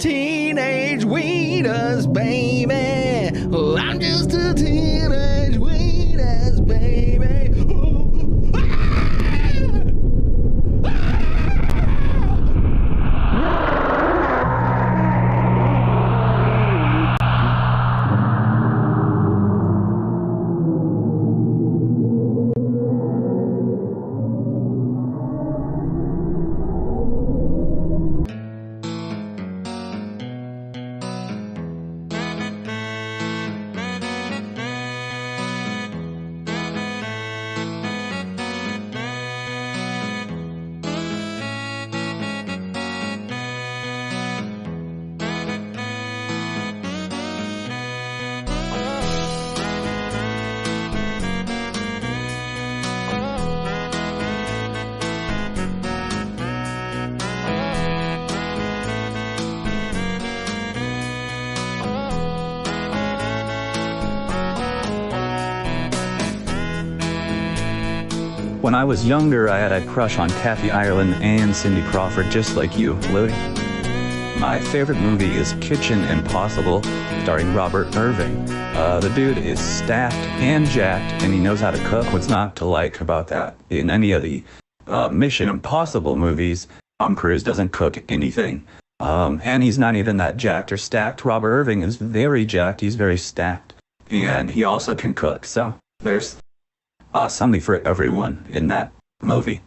teenage weeders, baby. Oh, I'm just a teenage weeders, baby. Ooh, When I was younger, I had a crush on Kathy Ireland and Cindy Crawford, just like you, Louie. My favorite movie is Kitchen Impossible, starring Robert Irving. The dude is staffed and jacked, and he knows how to cook. What's not to like about that? In any of the Mission Impossible movies, Tom Cruise doesn't cook anything. And he's not even that jacked or stacked. Robert Irving is very jacked, he's very stacked. And he also can cook, so there's something for everyone in that movie.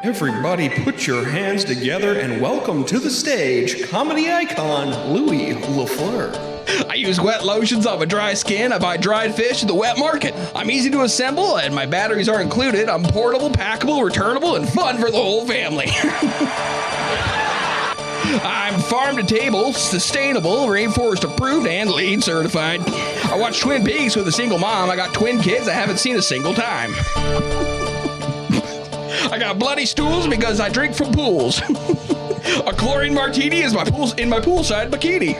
Everybody put your hands together and welcome to the stage, comedy icon, Louie LaFleur. I use wet lotions on my dry skin. I buy dried fish at the wet market. I'm easy to assemble and my batteries are included. I'm portable, packable, returnable, and fun for the whole family. I'm farm to table, sustainable, rainforest approved, and LEED certified. I watch Twin Peaks with a single mom. I got twin kids I haven't seen a single time. I got bloody stools because I drink from pools. A chlorine martini is in my poolside bikini.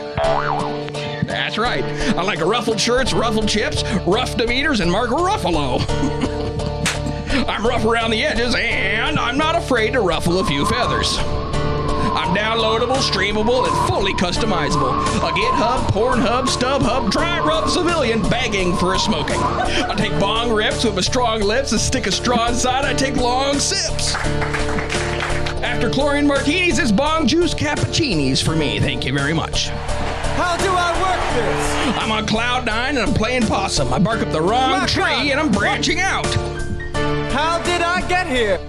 That's right. I like ruffled shirts, ruffled chips, rough demeanors, and Mark Ruffalo. I'm rough around the edges, and I'm not afraid to ruffle a few feathers. I'm downloadable, streamable, and fully customizable. A GitHub, Pornhub, StubHub, dry rub civilian begging for a smoking. I take bong rips with my strong lips and stick a straw inside. I take long sips. After chlorine martinis, it's bong juice cappuccinis for me. Thank you very much. How do I work this? I'm on cloud nine and I'm playing possum. I bark up the wrong tree and I'm branching out. How did I get here?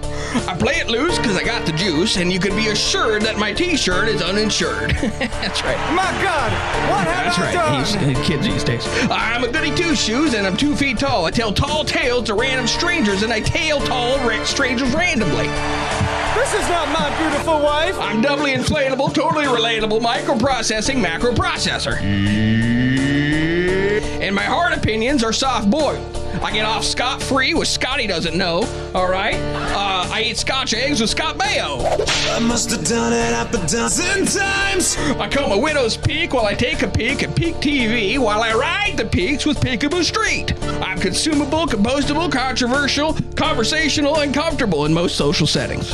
I play it loose because I got the juice, and you can be assured that my t-shirt is uninsured. That's right. My God, what have I done? That's right. Kids these days. I'm a goody two-shoes, and I'm 2 feet tall. I tell tall tales to random strangers, and I tail tall strangers randomly. This is not my beautiful wife. I'm doubly inflatable, totally relatable, microprocessing macro processor. And my hard opinions are soft-boiled. I get off scot-free with Scotty doesn't know, all right? I eat Scotch eggs with Scott Mayo. I must have done it half a dozen times. I comb a widow's peak while I take a peek at Peak TV while I ride the peaks with Peekaboo Street. I'm consumable, compostable, controversial, conversational, and comfortable in most social settings.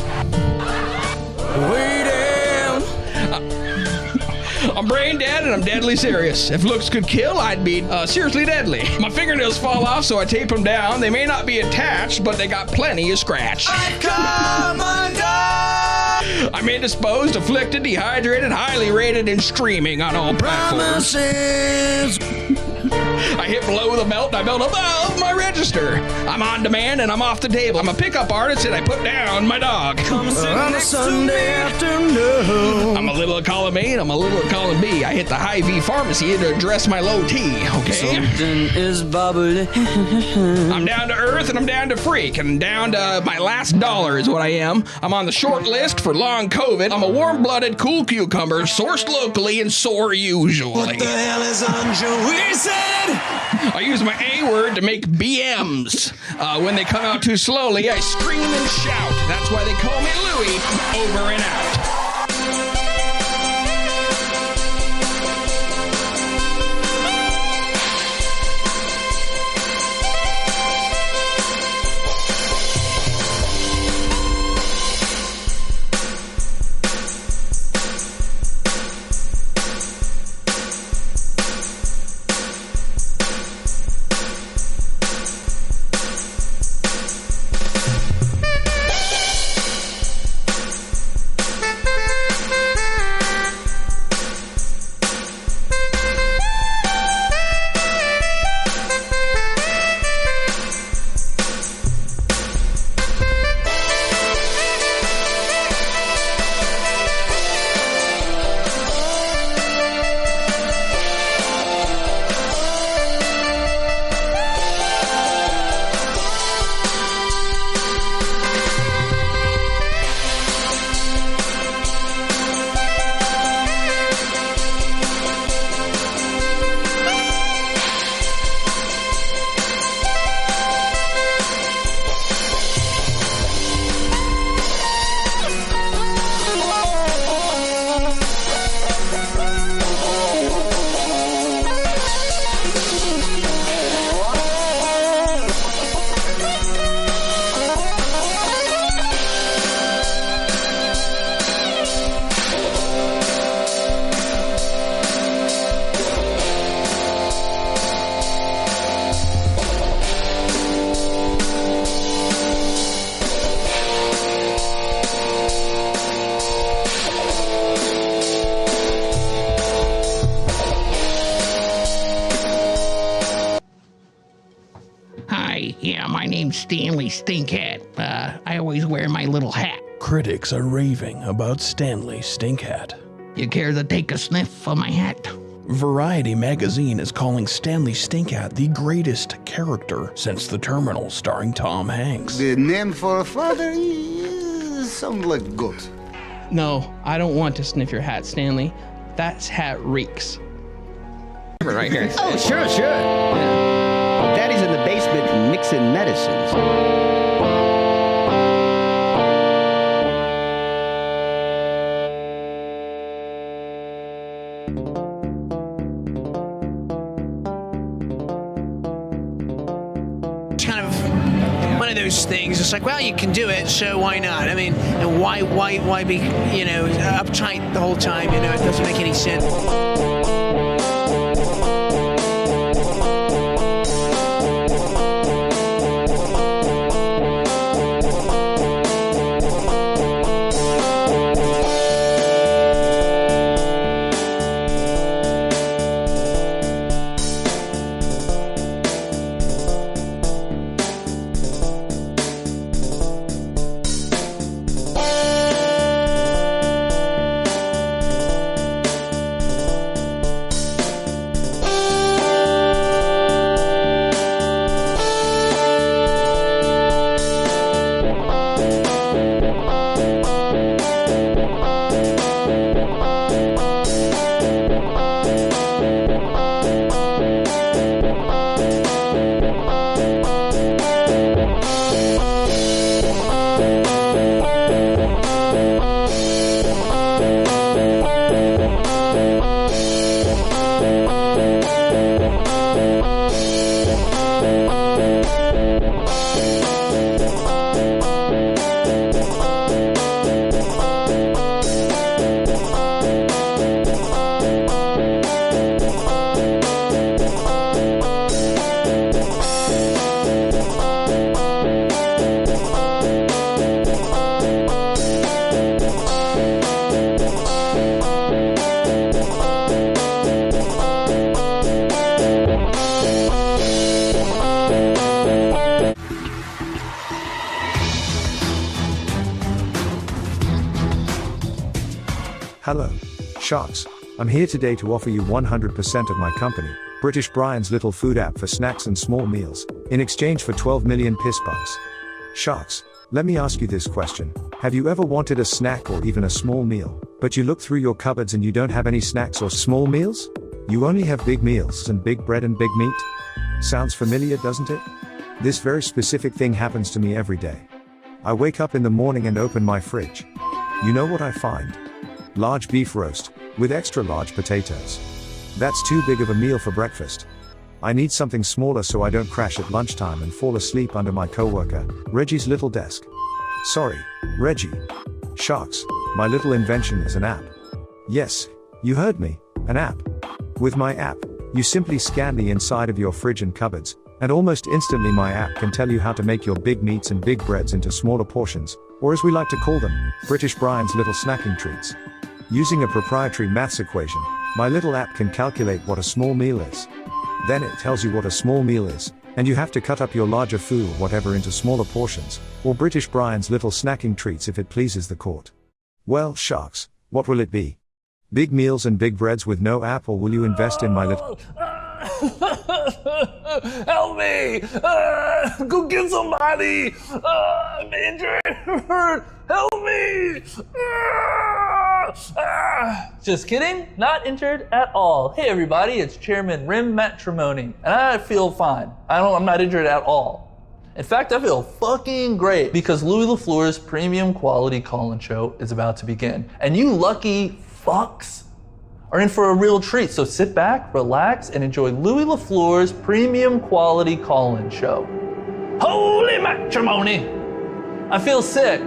Way down. I'm brain dead and I'm deadly serious. If looks could kill, I'd be seriously deadly. My fingernails fall off, so I tape them down. They may not be attached, but they got plenty of scratch. I come undone. I'm indisposed, afflicted, dehydrated, highly rated, and streaming on all platforms. Promises. I hit below the belt and I belt above my register. I'm on demand and I'm off the table. I'm a pickup artist and I put down my dog. On a Sunday afternoon. I'm a little of column A and I'm a little of column B. I hit the high V pharmacy to address my low T, okay? Something is bubbling. I'm down to earth and I'm down to freak and down to my last dollar is what I am. I'm on the short list for long COVID. I'm a warm-blooded cool cucumber sourced locally and sore usually. What the hell is on Joey said? I use my A word to make BMs. When they come out too slowly, I scream and shout. That's why they call me Louie. Over and out. Yeah, my name's Stanley Stinkhat. I always wear my little hat. Critics are raving about Stanley Stinkhat. You care to take a sniff of my hat? Variety magazine is calling Stanley Stinkhat the greatest character since The Terminal starring Tom Hanks. The name for a father sounds like goat. No, I don't want to sniff your hat, Stanley. That hat reeks. Right here. Oh, sure. Daddy's in the basement mixing medicines. Kind of one of those things. It's like, well, you can do it, so why not? I mean, and why be, uptight the whole time? It doesn't make any sense. Hello, Sharks. I'm here today to offer you 100% of my company, British Brian's little food app for snacks and small meals, in exchange for 12 million piss bucks. Sharks, let me ask you this question. Have you ever wanted a snack or even a small meal, but you look through your cupboards and you don't have any snacks or small meals? You only have big meals and big bread and big meat? Sounds familiar, doesn't it? This very specific thing happens to me every day. I wake up in the morning and open my fridge. You know what I find? Large beef roast, with extra large potatoes. That's too big of a meal for breakfast. I need something smaller so I don't crash at lunchtime and fall asleep under my coworker, Reggie's little desk. Sorry, Reggie. Sharks, my little invention is an app. Yes, you heard me, an app. With my app, you simply scan the inside of your fridge and cupboards, and almost instantly my app can tell you how to make your big meats and big breads into smaller portions, or as we like to call them, British Brian's little snacking treats. Using a proprietary maths equation, my little app can calculate what a small meal is. Then it tells you what a small meal is, and you have to cut up your larger food or whatever into smaller portions, or British Brian's little snacking treats if it pleases the court. Well, Sharks, what will it be? Big meals and big breads with no app, or will you invest in my little... Help me! Go get somebody! I'm injured! Help me! Just kidding, not injured at all. Hey everybody, it's Chairman Rim Matrimony, and I feel fine. I'm not injured at all. In fact, I feel fucking great because Louie LaFleur's premium quality call-in show is about to begin. And you lucky fucks are in for a real treat. So sit back, relax, and enjoy Louie LaFleur's premium quality call-in show. Holy matrimony! I feel sick.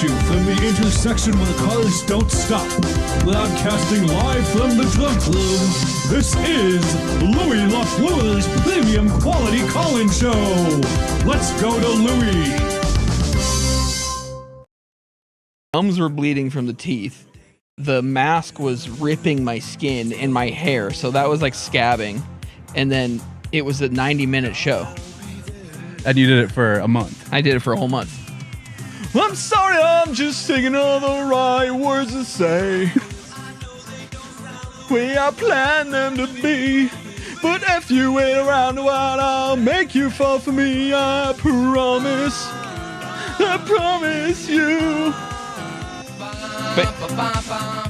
You from the intersection where cars don't stop. Broadcasting live from the Drug Club, this is Louie LaFleur's premium quality call-in show. Let's go to Louie. Gums were bleeding from the teeth. The mask was ripping my skin and my hair, so that was like scabbing. And then it was a 90-minute show. And you did it for a month? I did it for a whole month. I'm sorry, I'm just singing all the right words to say. We I planned them to be. But if you wait around a while, I'll make you fall for me. I promise you.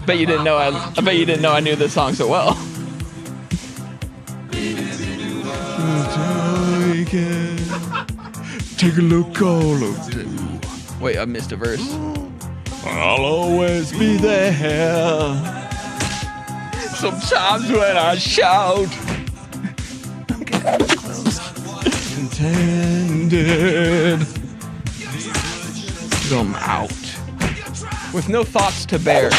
But you didn't know I bet you didn't know I knew this song so well. naked. Take a look all over. Wait, I missed a verse. I'll always be there. Sometimes when I shout. Intended. Come out. With no thoughts to bear.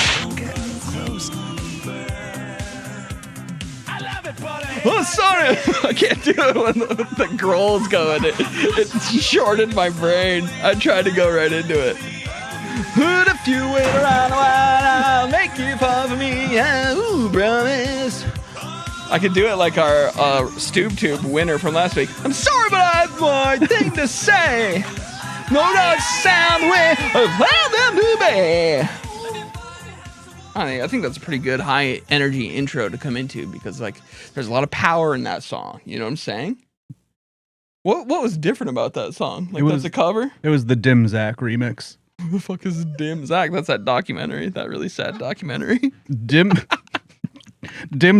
Oh, sorry. I can't do it when the growl's going. It shorted my brain. I tried to go right into it. But if you wait around a while, I'll make you fall for me. Ooh, promise. I could do it like our Stoob Tube winner from last week. I'm sorry, but I have one thing to say. No, don't sound the way of how them to be. I think that's a pretty good high energy intro to come into because like there's a lot of power in that song. You know what I'm saying? What was different about that song? Like that's a cover? It was the Dim Zach remix. Who the fuck is Dim Zach? That's that documentary, that really sad documentary. Dim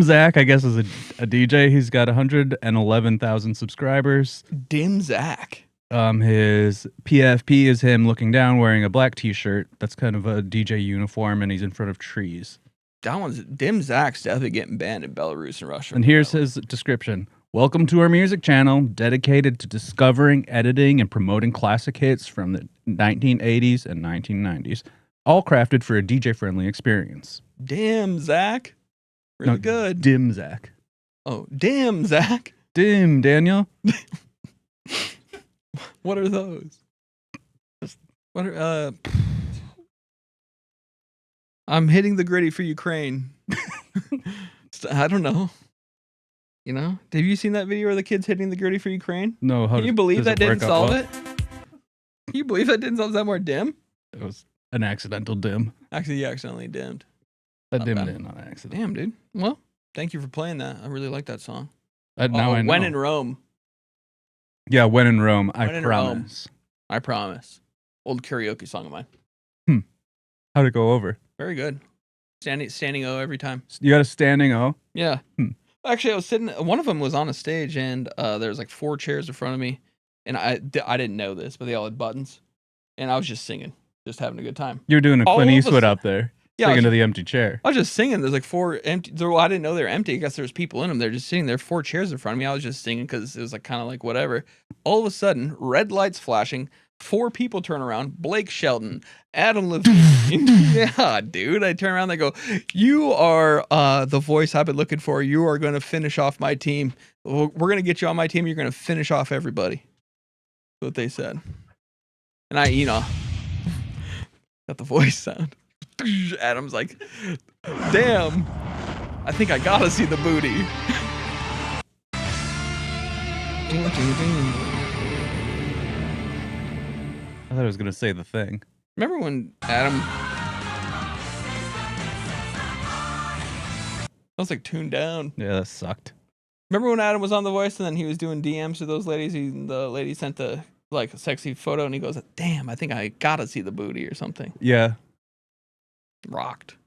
Zach, I guess, is a DJ. He's got 111,000 subscribers. Dim Zach. His PFP is him looking down wearing a black t-shirt. That's kind of a DJ uniform, and he's in front of trees. That one's Dim Zach's definitely getting banned in Belarus and Russia. And here's his description. Welcome to our music channel, dedicated to discovering, editing, and promoting classic hits from the 1980s and 1990s, all crafted for a DJ-friendly experience. Dim Zach. Really good. Dim Zach. Oh, Dim Zach. Dim, Daniel. What are those? What are I'm hitting the gritty for Ukraine. I don't know. You know? Have you seen that video of the kids hitting the gritty for Ukraine? No. Can you believe that didn't solve it? Can you believe that didn't solve that more dim? It was an accidental dim. Actually, you accidentally dimmed. That dimmed in on accident. Damn, dude. Well, thank you for playing that. I really like that song. Now I know. When in Rome. Yeah, When in Rome, I promise. I promise. Old karaoke song of mine. How'd it go over? Very good. Standing O every time. You got a standing O? Yeah. Actually, I was sitting. One of them was on a stage, and there was like 4 chairs in front of me, and I didn't know this, but they all had buttons, and I was just singing, just having a good time. You're doing a Clint Eastwood up there, singing to the empty chair. I was just singing. There's like 4 empty. Well, I didn't know they were empty. I guess there was people in them. They're just sitting there, 4 chairs in front of me. I was just singing because it was like kind of like whatever. All of a sudden, red lights flashing. 4 people turn around. Blake Shelton, Adam Levine. Yeah, dude. I turn around. They go, "You are the voice I've been looking for. You are going to finish off my team. We're going to get you on my team. You're going to finish off everybody." That's what they said. And I, got the voice sound. Adam's like, "Damn, I think I gotta see the booty." I thought I was going to say the thing. Remember when Adam... I was like tuned down. Yeah, that sucked. Remember when Adam was on The Voice and then he was doing DMs to those ladies? The lady sent a sexy photo and he goes, "Damn, I think I gotta see the booty," or something. Yeah. Rocked.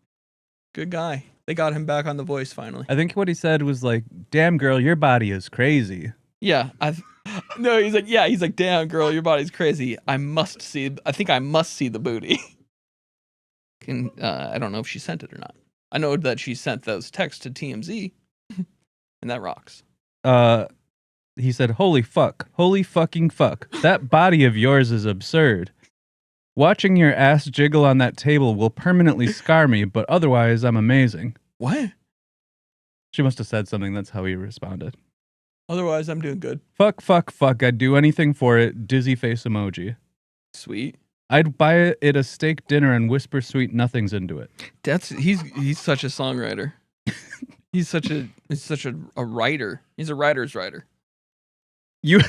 Good guy. They got him back on The Voice finally. I think what he said was like, "Damn girl, your body is crazy." Yeah, no, he's like, yeah, he's like, "Damn girl, your body's crazy. I think I must see the booty." And I don't know if she sent it or not. I know that she sent those texts to TMZ, and that rocks. He said, "Holy fuck, holy fucking fuck. That body of yours is absurd. Watching your ass jiggle on that table will permanently scar me, but otherwise I'm amazing." What? She must have said something. That's how he responded. Otherwise, I'm doing good. Fuck, fuck, fuck. I'd do anything for it. Dizzy face emoji. Sweet. I'd buy it a steak dinner and whisper sweet nothings into it. He's such a songwriter. he's such a writer. He's a writer's writer. You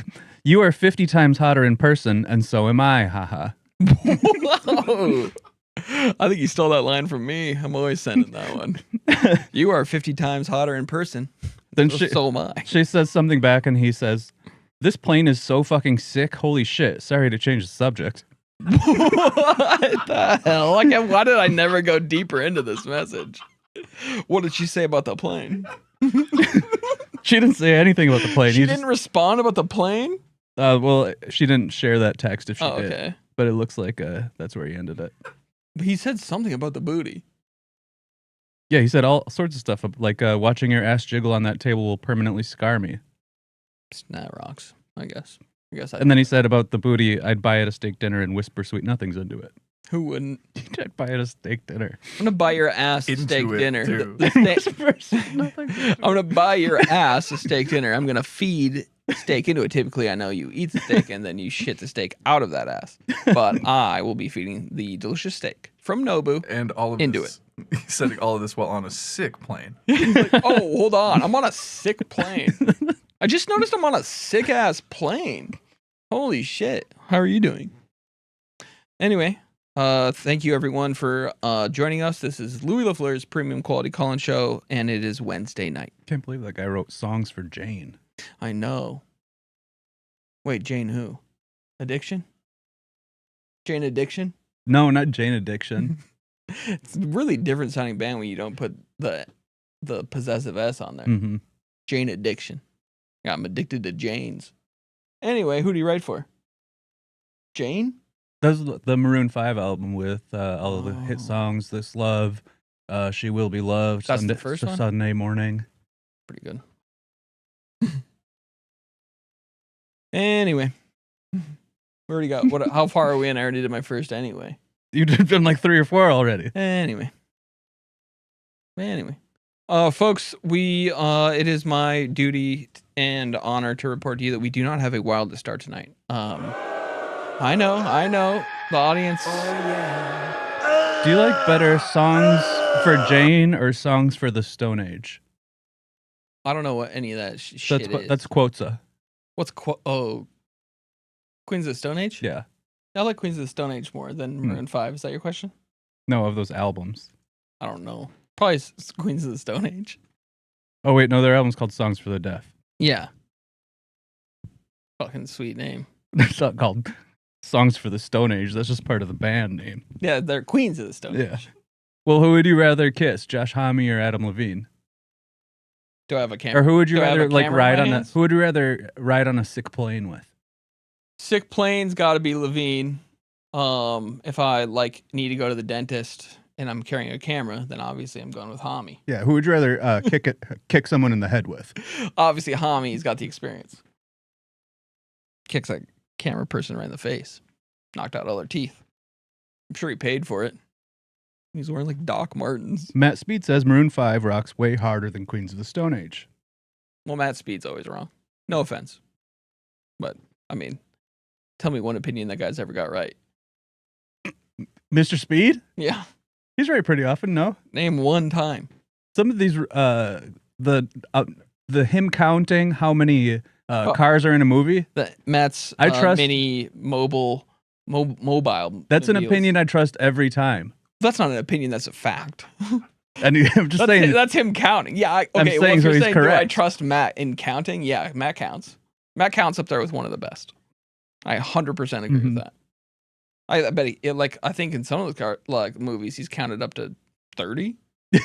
are 50 times hotter in person, and so am I. Haha. Whoa. I think you stole that line from me. I'm always sending that one. You are 50 times hotter in person. Then so am I. She says something back, and he says, "This plane is so fucking sick. Holy shit. Sorry to change the subject." What the hell? Why did I never go deeper into this message? What did she say about the plane? She didn't say anything about the plane. She didn't respond about the plane? Well, she didn't share that text if she Oh, did. okay. But it looks like that's where he ended it. He said something about the booty. Yeah, he said all sorts of stuff like watching your ass jiggle on that table will permanently scar me. That rocks, I guess. And then he said about the booty, I'd buy at a steak dinner and whisper sweet nothings into it. Who wouldn't? I'd buy at a steak dinner. I'm gonna buy your ass a Into steak it, dinner. too. I'm gonna buy your ass a steak dinner. I'm gonna feed steak into it. Typically, I know you eat the steak and then you shit the steak out of that ass. But I will be feeding the delicious steak from Nobu and all of into this. He's setting all of this while on a sick plane. Like, oh, hold on. I'm on a sick plane. I just noticed I'm on a sick ass plane. Holy shit. How are you doing? Anyway, thank you everyone for joining us. This is Louis LaFleur's Premium Quality Call-In Show, and it is Wednesday night. Can't believe that guy wrote songs for Jane. I know. Wait, Jane who? Addiction? Jane Addiction? No, not Jane Addiction. It's a really different sounding band when you don't put the possessive S on there. Mm-hmm. Jane Addiction. Yeah, I'm addicted to Janes. Anyway, who do you write for? Jane? That's the Maroon 5 album with all of the hit songs, This Love, She Will Be Loved, That's the first one? Sunday Morning. Pretty good. Anyway. We already got, how far are we in? I already did my first anyway. You've done like 3 or 4 already. Anyway, folks, it is my duty and honor to report to you that we do not have a wild to start tonight. I know, the audience. Do you like better songs for Jane or songs for the Stone Age? I don't know what any of that shit is. That's Quotza. What's Queens of the Stone Age? Yeah. I like Queens of the Stone Age more than Maroon 5. Is that your question? No, of those albums. I don't know. Probably Queens of the Stone Age. Oh, wait, no, their album's called Songs for the Deaf. Yeah. Fucking sweet name. It's not called Songs for the Stone Age. That's just part of the band name. Yeah, they're Queens of the Stone Yeah. Age. Well, who would you rather kiss, Josh Homme or Adam Levine? Do I have a camera? Or who would you Do I have rather a like camera ride in my on hands? Who would you rather ride on a sick plane with? Sick plane's got to be Levine. If I need to go to the dentist and I'm carrying a camera, then obviously I'm going with Homme. Yeah, who would you rather kick someone in the head with? Obviously, Homme's got the experience. Kicks a camera person right in the face. Knocked out all their teeth. I'm sure he paid for it. He's wearing like Doc Martens. Matt Speed says Maroon 5 rocks way harder than Queens of the Stone Age. Well, Matt Speed's always wrong. No offense. But, I mean, tell me one opinion that guy's ever got right. Mr. Speed? Yeah. He's right pretty often, no? Name one time. Some of these, the him counting how many cars are in a movie. Matt's I trust mini mobile. That's an mobiles. opinion I trust every time. That's not an opinion. That's a fact. And I'm just saying that's him counting. Yeah. I'm Okay. saying Well, if so you're he's saying, do I correct. trust Matt in counting? Yeah, Matt counts. Matt counts up there with one of the best. I 100% agree with that. I bet I think in some of the movies he's counted up to 30.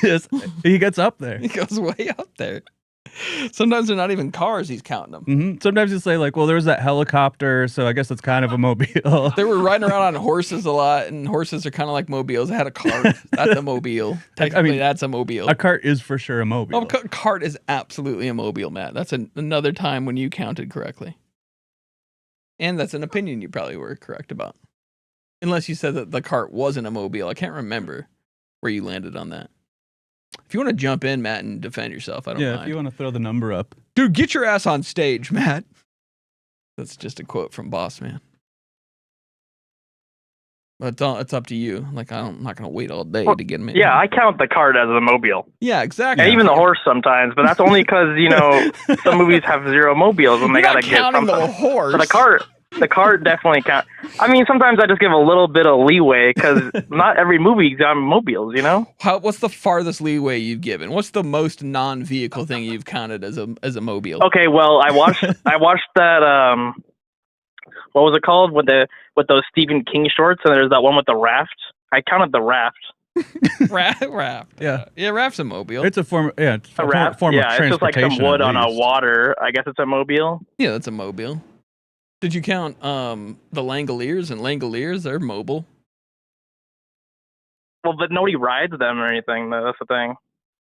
Yes, he gets up there. He goes way up there. Sometimes they're not even cars. He's counting them. Mm-hmm. Sometimes you say like, well, there was that helicopter, so I guess that's kind of a mobile. They were riding around on horses a lot, and horses are kind of like mobiles. They had a cart. That's a mobile. Technically, that's a mobile. A cart is for sure a mobile. Oh, a cart is absolutely a mobile, Matt. That's another time when you counted correctly. And that's an opinion you probably were correct about. Unless you said that the cart wasn't a mobile. I can't remember where you landed on that. If you want to jump in, Matt, and defend yourself, I don't mind. If you want to throw the number up. Dude, get your ass on stage, Matt. That's just a quote from Boss Man. But it's up to you. Like, I'm not going to wait all day to get him in. Yeah, I count the cart as a mobile. Yeah, exactly. And even the horse sometimes, but that's only because, some movies have zero mobiles and they got to get counting something. the horse. But the cart definitely counts. I mean, sometimes I just give a little bit of leeway because not every movie's got mobiles, What's the farthest leeway you've given? What's the most non-vehicle thing you've counted as a mobile? Okay, well, I watched that what was it called with those Stephen King shorts, and there's that one with the raft. I counted the raft Raft. Yeah. Yeah, raft's a mobile. It's a form. Yeah, it's A raft? form Yeah, of it's just like transportation. some wood at on a least. water. I guess it's a mobile. Yeah, that's a mobile. Did you count the Langoliers and Langoliers? They're mobile. Well, but nobody rides them or anything, though. That's the thing.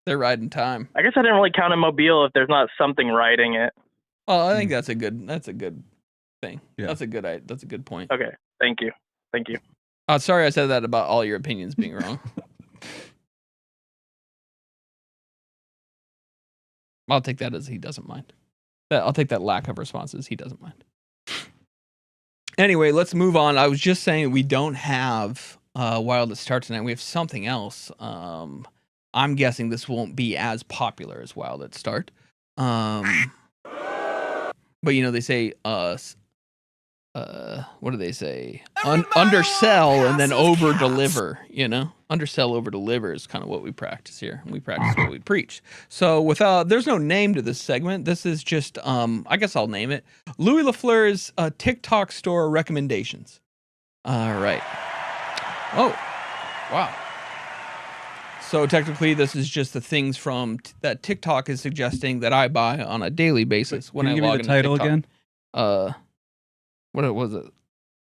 They're riding time. I guess I didn't really count a mobile if there's not something riding it. Well, I think that's a good thing. Yeah. That's a good point. Okay, thank you. Sorry I said that about all your opinions being wrong. I'll take that as he doesn't mind. I'll take that lack of responses. He doesn't mind. Anyway, let's move on. I was just saying we don't have Wild at Start tonight. We have something else. I'm guessing this won't be as popular as Wild at Start. But you know, they say what do they say? Undersell and then over deliver, you know? Undersell, over deliver is kind of what we practice here. We practice what we preach. So there's no name to this segment. This is just, I guess I'll name it. Louis LaFleur's TikTok store recommendations. All right. Oh, wow. So technically this is just the things from that TikTok is suggesting that I buy on a daily basis when I Can you give log me the into title TikTok. again? What was it?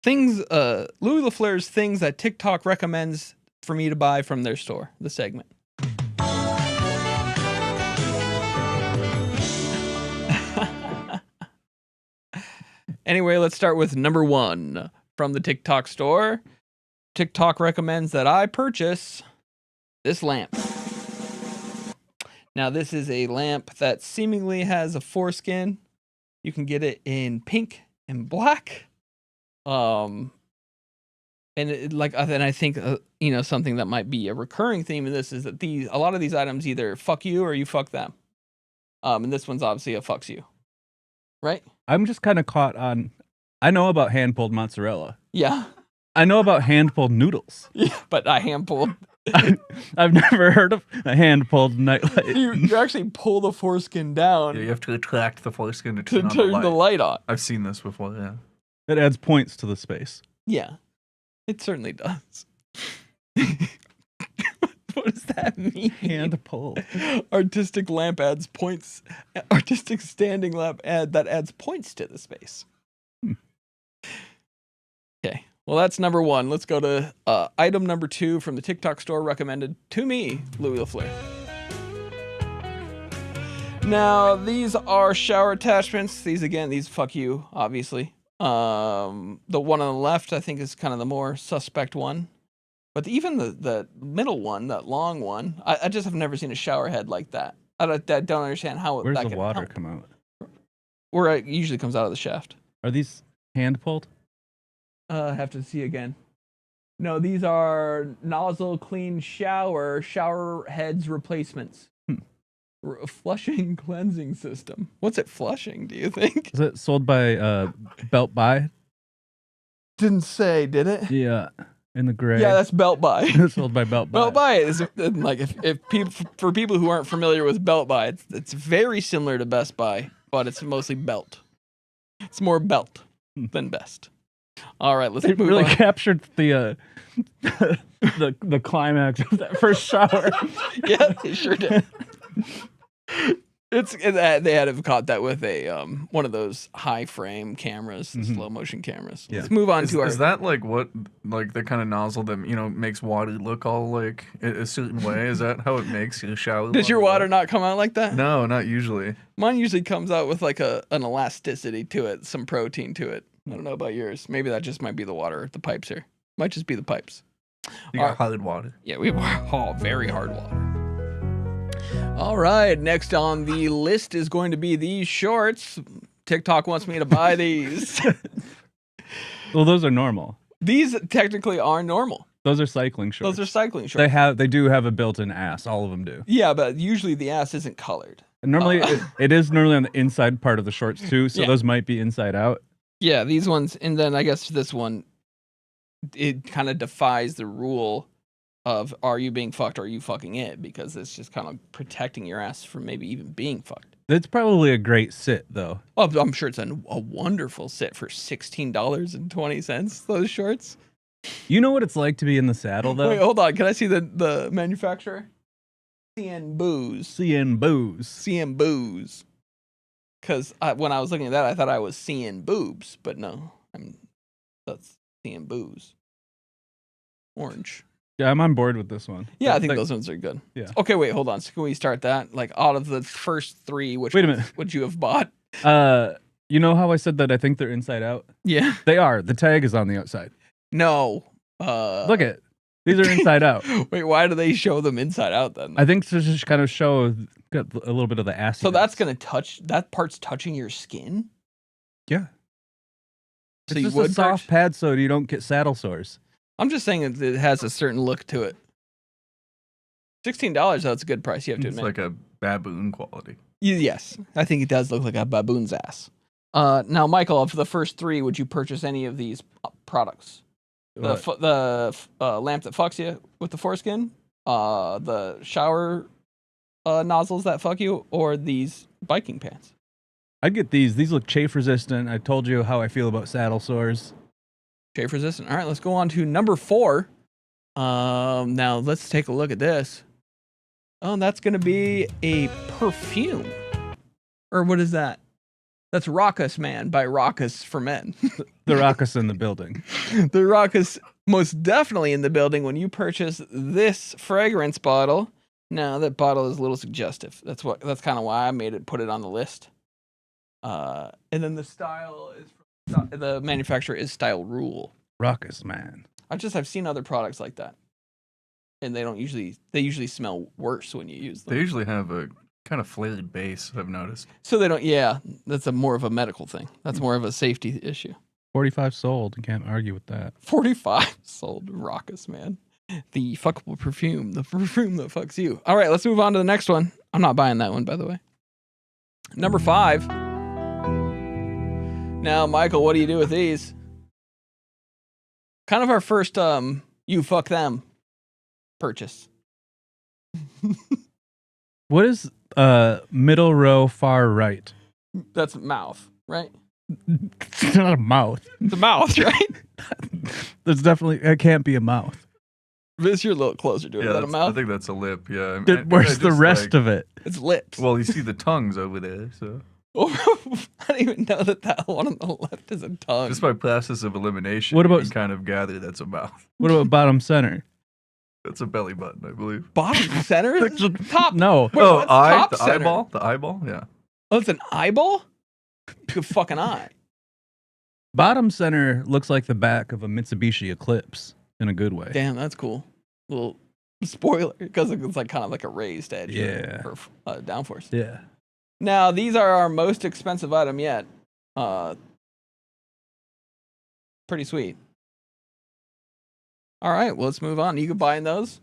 Things, Louis LaFleur's things that TikTok recommends for me to buy from their store, the segment. Anyway, let's start with number 1 from the TikTok store. TikTok recommends that I purchase this lamp. Now, this is a lamp that seemingly has a foreskin. You can get it in pink and black. And then I think you know, something that might be a recurring theme in this is that a lot of these items either fuck you or you fuck them. And this one's obviously a fucks you, right? I'm just kind of caught on. I know about hand pulled mozzarella. Yeah. I know about hand pulled noodles. Yeah, but I hand pulled. I've never heard of a hand pulled nightlight. You actually pull the foreskin down. Yeah, you have to attract the foreskin to turn turn the light on. I've seen this before, yeah. It adds points to the space. Yeah, it certainly does. What does that mean? Hand pull. Artistic lamp adds points. Artistic standing lamp that adds points to the space. Okay. Well, that's number 1. Let's go to item number 2 from the TikTok store recommended to me, Louis LaFleur. Now, these are shower attachments. These fuck you, obviously. The one on the left, I think, is kind of the more suspect one. But even the middle one, that long one, I just have never seen a shower head like that. I don't understand how Where's that the water come out? Where it usually comes out of the shaft. Are these hand pulled? I have to see again. No, these are nozzle clean shower heads replacements. Flushing cleansing system. What's it flushing, do you think? Is it sold by Belt Buy? Didn't say, did it? Yeah, in the gray. Yeah, that's Belt Buy. It's sold by Belt Buy. Belt Buy is like if people, for people who aren't familiar with Belt Buy, it's very similar to Best Buy, but it's mostly belt. It's more belt than best. All right, let's It move really on. captured the climax of that first shower. Yeah, it sure did. They had to have caught that with a one of those high frame cameras, slow motion cameras. Yeah. Let's move on to our. Is that like what, like the kind of nozzle that, you know, makes water look all like a certain way? Is that how it makes your shower? Does your water not come out like that? No, not usually. Mine usually comes out with like an elasticity to it, some protein to it. I don't know about yours. Maybe that just might be the water, the pipes here. Might just be the pipes. You got hard water. Yeah, we have very hard water. All right, next on the list is going to be these shorts. TikTok wants me to buy these. Well, those are normal. These technically are normal. Those are cycling shorts. Those are cycling shorts. They do have a built-in ass. All of them do. Yeah, but usually the ass isn't colored. And normally, it is normally on the inside part of the shorts too. So Yeah. those might be inside out. Yeah, these ones, and then I guess this one, it kind of defies the rule of are you being fucked or are you fucking it, because it's just kind of protecting your ass from maybe even being fucked. It's probably a great sit though. Oh, I'm sure it's a wonderful sit for $16.20, those shorts. You know what it's like to be in the saddle, though? Wait, hold on. Can I see the manufacturer? CN Booze. CN Booze. CN Booze. Because when I was looking at that, I thought I was seeing boobs, but no, that's seeing booze. Orange. Yeah, I'm on board with this one. Yeah, I think those ones are good. Yeah. Okay, wait, hold on. So can we start that? Like, out of the first three, which Wait a minute. would you have bought? You know how I said that I think they're inside out? Yeah. They are. The tag is on the outside. No. Look at these are inside out. Wait, why do they show them inside out then? I think to just kind of show got a little bit of the acid. So that's gonna that part's touching your skin. Yeah. So It's you just would a soft pad so you don't get saddle sores. I'm just saying it has a certain look to it. $16, that's a good price. You have to It's admit. like a baboon quality. Yes, I think it does look like a baboon's ass. Now, Michael, of the first three, would you purchase any of these products? The lamp that fucks you with the foreskin, the shower nozzles that fuck you, or these biking pants? I'd get these. These look chafe resistant. I told you how I feel about saddle sores. Chafe resistant. All right, let's go on to number 4. Now let's take a look at this. Oh, that's gonna be a perfume, or what is that? That's Raucous Man by Raucous for Men. The Raucous in the building. The Raucous most definitely in the building when you purchase this fragrance bottle. Now that bottle is a little suggestive. That's kind of why I put it on the list. And then the style is the manufacturer is Style Rule. Raucous Man. I've seen other products like that, and they usually smell worse when you use them. They usually have a kind of flared base, I've noticed. So they don't. Yeah, that's more of a medical thing. That's more of a safety issue. 45 sold. You can't argue with that. 45 sold. Raucous Man. The fuckable perfume. The perfume that fucks you. All right, let's move on to the next one. I'm not buying that one, by the way. Number 5. Now, Michael, what do you do with these? Kind of our first you fuck them purchase. What is middle row far right? That's mouth, right? It's not a mouth. It's a mouth, right? There's definitely, it can't be a mouth. Vince, you're a little closer to it. Yeah, Is that a mouth? I think that's a lip, yeah. Where's the rest of it? It's lips. Well, you see the tongues over there, so. I don't even know that one on the left is a tongue. Just by process of elimination, What about- you can kind of gather that's a mouth. What about bottom center? That's a belly button, I believe. Bottom center? Top? No. Wait, Oh, what's eye? top The center? eyeball? The eyeball? Yeah. Oh, it's an eyeball? Good fucking eye. Bottom center looks like the back of a Mitsubishi Eclipse in a good way. Damn, that's cool. Little spoiler, because it's like kind of like a raised edge. Yeah. For downforce. Yeah. Now, these are our most expensive item yet. Pretty sweet. All right, well, let's move on. You can buy those?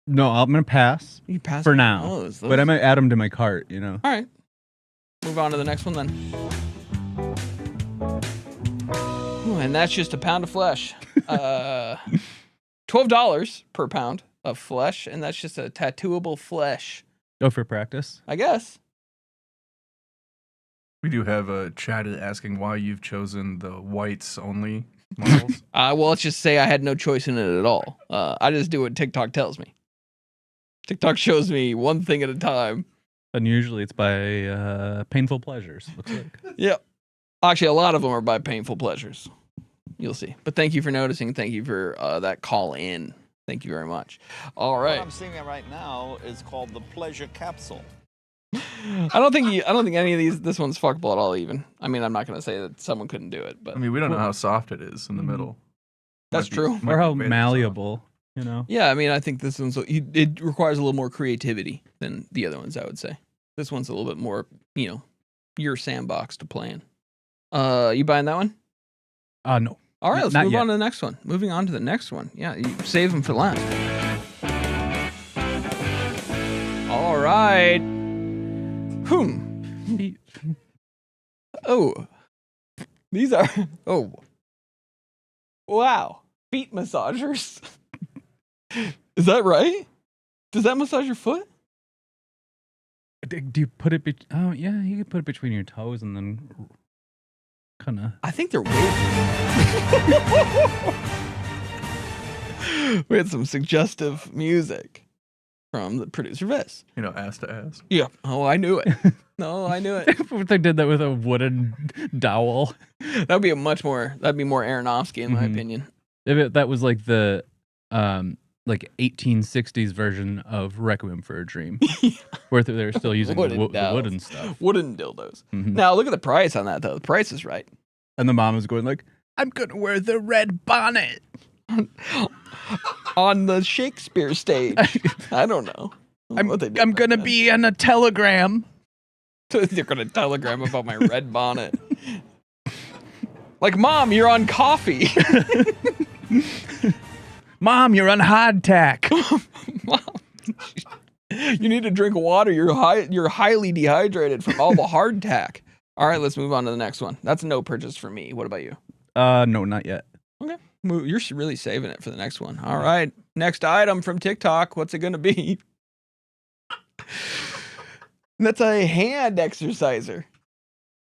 No, I'm going to pass. You pass for now. those. But I might add them to my cart, you know. All right. Move on to the next one then. Ooh, and that's just a pound of flesh. $12 per pound of flesh, and that's just a tattooable flesh. Go for practice. I guess. We do have a chatter asking why you've chosen the whites only models. Well, let's just say I had no choice in it at all. I just do what TikTok tells me. TikTok shows me one thing at a time. And usually it's by painful pleasures, looks like. Yep. Actually, a lot of them are by painful pleasures. You'll see. But thank you for noticing. Thank you for that call in. Thank you very much. All right. What I'm seeing right now is called the pleasure capsule. I don't think any of this one's fuckable at all. Even. I mean, I'm not gonna say that someone couldn't do it, but I mean, we don't know how soft it is in the middle. That's true. Or how malleable, you know. Yeah, I mean, I think this one's it requires a little more creativity than the other ones. I would say this one's a little bit more, your sandbox to play in. You buying that one? No. All right, let's Not move yet. on to the next one. Moving on to the next one. Yeah, you save them for last. All right. Oh, these are. Oh, wow. Feet massagers. Is that right? Does that massage your foot? Do you put it? Oh yeah, you can put it between your toes and then kind of. I think they're weird. We had some suggestive music from the producer Viss. You know, ass to ass. Yeah. Oh, I knew it. No, I knew it. If they did that with a wooden dowel. That'd be that'd be more Aronofsky in my opinion. If that was like the like 1860s version of Requiem for a Dream, where they're still using the wooden stuff. Wooden dildos. Now look at the price on that though. The price is right. And the mom is going like, I'm gonna wear the red bonnet on the Shakespeare stage. I don't know. I'm gonna be on a telegram. They're gonna telegram about my red bonnet. Like, Mom, you're on coffee. Mom, you're on hardtack. Mom, you need to drink water. You're highly dehydrated from all the hardtack. All right, let's move on to the next one. That's a no purchase for me. What about you? No, not yet. Okay. You're really saving it for the next one. All right. Next item from TikTok. What's it going to be? That's a hand exerciser.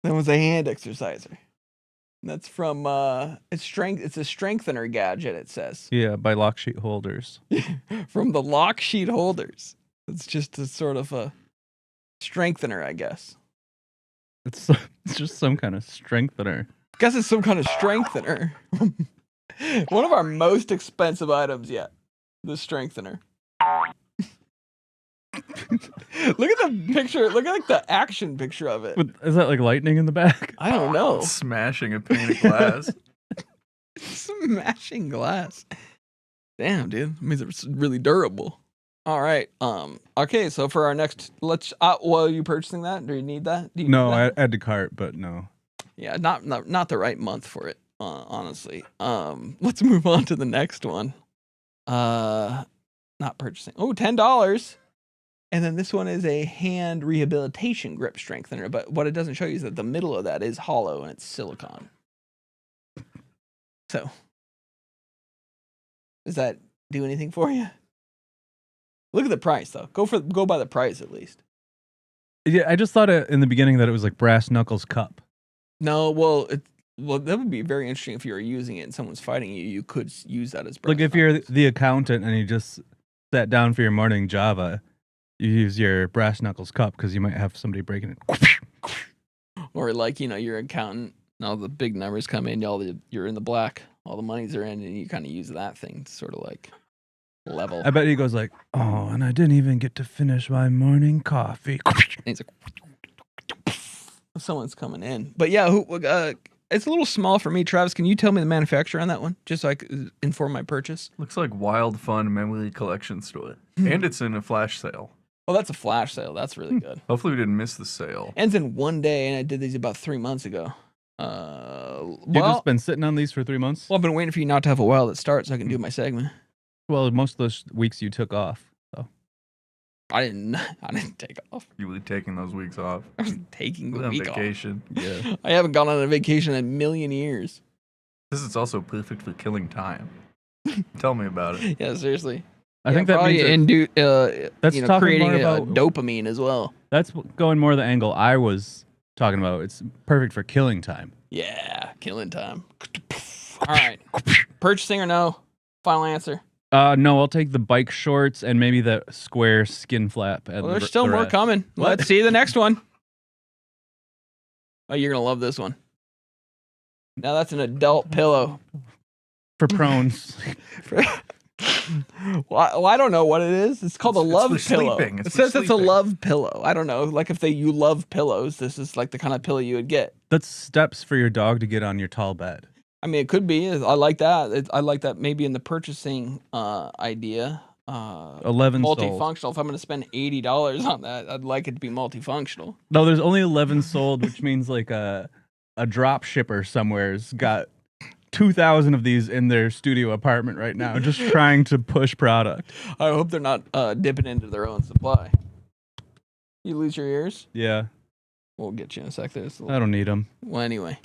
That was a hand exerciser. That's from it's a strengthener gadget, it says. Yeah, by Lock Sheet Holders. From the Lock Sheet Holders. It's just a sort of a strengthener, I guess. It's just some kind of strengthener. I guess it's some kind of strengthener. One of our most expensive items yet. The strengthener. Look at the picture. Look at like the action picture of it. Is that like lightning in the back? I don't know. Smashing a pane of glass. Smashing glass. Damn, dude. It means it's really durable. All right. Okay. So for our next, are you purchasing that? Do you need that? No, I had to cart, but no. Yeah, not the right month for it. Honestly. Let's move on to the next one. Not purchasing. Oh, $10. And then this one is a hand rehabilitation grip strengthener. But what it doesn't show you is that the middle of that is hollow and it's silicone. So, does that do anything for you? Look at the price, though. Go by the price at least. Yeah, I just thought in the beginning that it was like brass knuckles cup. No, well, that would be very interesting if you were using it and someone's fighting you. You could use that as brass like if you're the accountant and you just sat down for your morning Java. You use your brass knuckles cup because you might have somebody breaking it. Or like, you're an accountant and all the big numbers come in, you're in the black, all the monies are in, and you kind of use that thing to sort of like level. I bet he goes like, oh, and I didn't even get to finish my morning coffee. And he's like, someone's coming in. But yeah, it's a little small for me. Travis, can you tell me the manufacturer on that one? Just so I could inform my purchase. Looks like Wild Fun Memory Collection Store. And it's in a flash sale. Oh, that's a flash sale. That's really good. Hopefully we didn't miss the sale. Ends in one day, and I did these about 3 months ago. You've just been sitting on these for 3 months? Well, I've been waiting for you not to have a while that starts so I can do my segment. Well, most of those weeks you took off, so. I didn't take off. You were taking those weeks off. I was taking the week vacation. Off. Yeah. I haven't gone on a vacation in a million years. This is also perfect for killing time. Tell me about it. Yeah, seriously. I think that means that's creating dopamine as well. That's going more the angle I was talking about. It's perfect for killing time. Yeah, killing time. All right. Purchasing or no? Final answer. No, I'll take the bike shorts and maybe the square skin flap. Well, there's still more coming. Let's see the next one. Oh, you're going to love this one. Now that's an adult pillow. For prones. Well, I don't know what it is. It's called a love pillow. It says it's a love pillow. I don't know. Like if you love pillows, this is like the kind of pillow you would get. That's steps for your dog to get on your tall bed. I mean, it could be. I like that. I like that maybe in the purchasing idea. 11 multifunctional. sold. If I'm going to spend $80 on that, I'd like it to be multifunctional. No, there's only 11 sold, which means like a drop shipper somewhere's got 2,000 of these in their studio apartment right now, just trying to push product. I hope they're not dipping into their own supply. You lose your ears? Yeah. We'll get you in a sec. I don't need them. Well, anyway.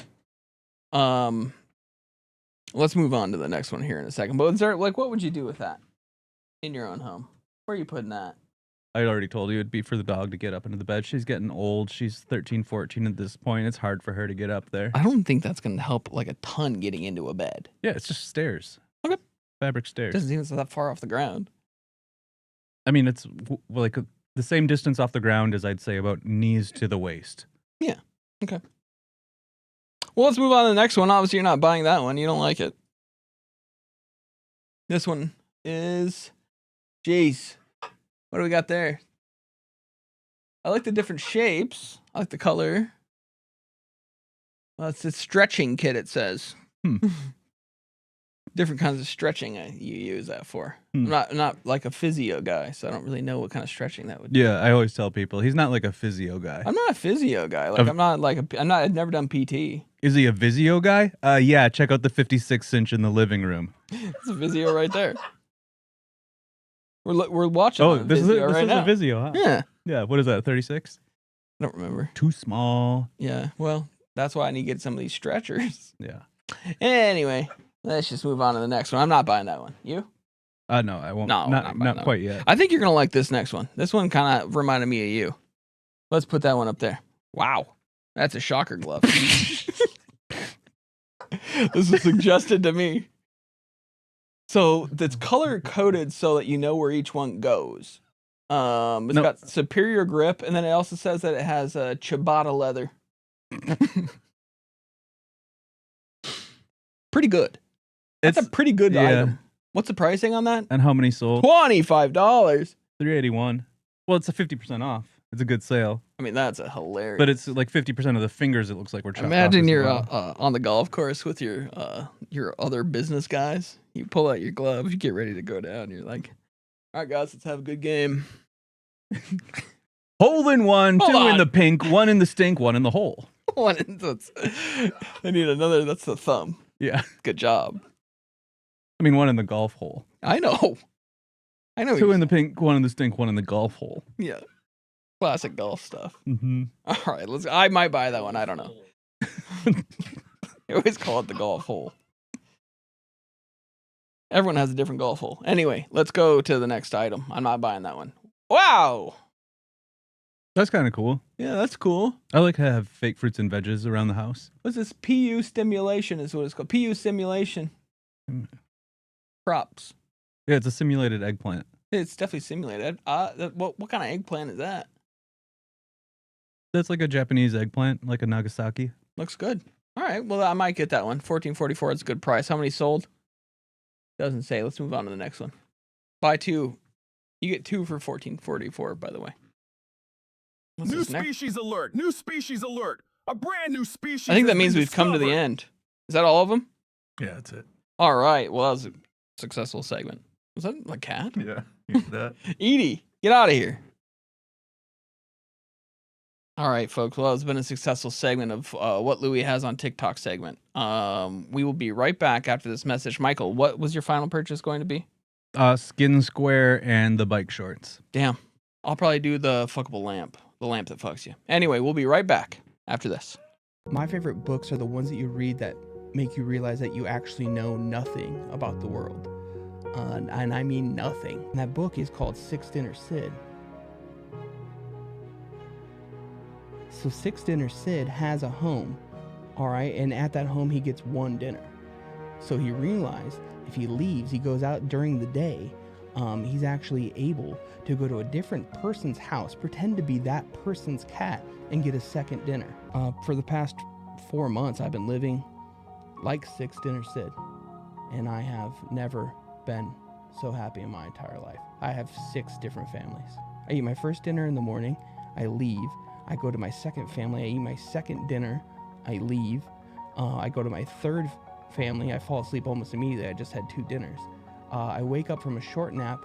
Let's move on to the next one here in a second. But is there, what would you do with that in your own home? Where are you putting that? I already told you it'd be for the dog to get up into the bed. She's getting old. She's 13, 14 at this point. It's hard for her to get up there. I don't think that's going to help like a ton getting into a bed. Yeah, it's just stairs. Okay. Fabric stairs. Doesn't seem it's that far off the ground. I mean, it's like the same distance off the ground as I'd say about knees to the waist. Yeah. Okay. Well, let's move on to the next one. Obviously, you're not buying that one. You don't like it. This one is... Jeez. What do we got there? I like the different shapes. I like the color. Well, it's a stretching kit, it says. Different kinds of stretching you use that for. I'm not like a physio guy, so I don't really know what kind of stretching that would be. Yeah, I always tell people he's not like a physio guy. I'm not a physio guy. Like I've never done PT. Is he a Vizio guy? Yeah, check out the 56-inch in the living room. It's a Vizio right there. We're watching. Oh, this is a Vizio, huh? Yeah. Yeah. What is that? 36? I don't remember. Too small. Yeah. Well, that's why I need to get some of these stretchers. Yeah. Anyway, let's just move on to the next one. I'm not buying that one. You? No, I won't. No, not quite yet. I think you're gonna like this next one. This one kind of reminded me of you. Let's put that one up there. Wow, that's a shocker glove. This is suggested to me. So it's color coded so that you know where each one goes. It's got superior grip, and then it also says that it has ciabatta leather. Pretty good. That's a pretty good item. What's the pricing on that? And how many sold? $25. $381. Well, it's a 50% off. It's a good sale. I mean, that's a hilarious. But it's like 50% of the fingers. It looks like we're chopped Imagine off you're on the golf course with your other business guys. You pull out your gloves, you get ready to go down. You're like, all right, guys, let's have a good game. Hole in one, two in the pink, one in the stink, one in the hole. I need another. That's the thumb. Yeah. Good job. I mean, one in the golf hole. I know. Two in the pink, one in the stink, one in the golf hole. Yeah. Classic golf stuff. Mm-hmm. All right, I might buy that one. I don't know. They always call it the golf hole. Everyone has a different golf hole. Anyway, let's go to the next item. I'm not buying that one. Wow. That's kind of cool. Yeah, that's cool. I like to have fake fruits and veggies around the house. What's this? PU stimulation is what it's called. PU simulation. Props. Yeah, it's a simulated eggplant. It's definitely simulated. What kind of eggplant is that? That's like a Japanese eggplant, like a Nagasaki. Looks good. All right, well, I might get that one. $14.44 is a good price. How many sold? Doesn't say. Let's move on to the next one. Buy two. You get two for $14.44, by the way. What's New this next? species alert! New species alert! A brand new species. I think that has means been we've come to the discovered. end. Is that all of them? Yeah, that's it. All right. Well, that was a successful segment. Was that a cat? Yeah, that. Edie, get out of here. All right, folks. Well, it's been a successful segment of what Louie has on TikTok segment. We will be right back after this message. Michael, what was your final purchase going to be? Skin Square and the bike shorts. Damn. I'll probably do the fuckable lamp. The lamp that fucks you. Anyway, we'll be right back after this. My favorite books are the ones that you read that make you realize that you actually know nothing about the world. And I mean nothing. And that book is called Six Dinner Sid. So Six Dinner Sid has a home, all right? And at that home, he gets one dinner. So he realized if he leaves, he goes out during the day, he's actually able to go to a different person's house, pretend to be that person's cat, and get a second dinner. For the past 4 months, I've been living like Six Dinner Sid, and I have never been so happy in my entire life. I have 6 different families. I eat my first dinner in the morning, I leave, I go to my second family, I eat my second dinner, I leave, I go to my third family, I fall asleep almost immediately, I just had 2 dinners. I wake up from a short nap,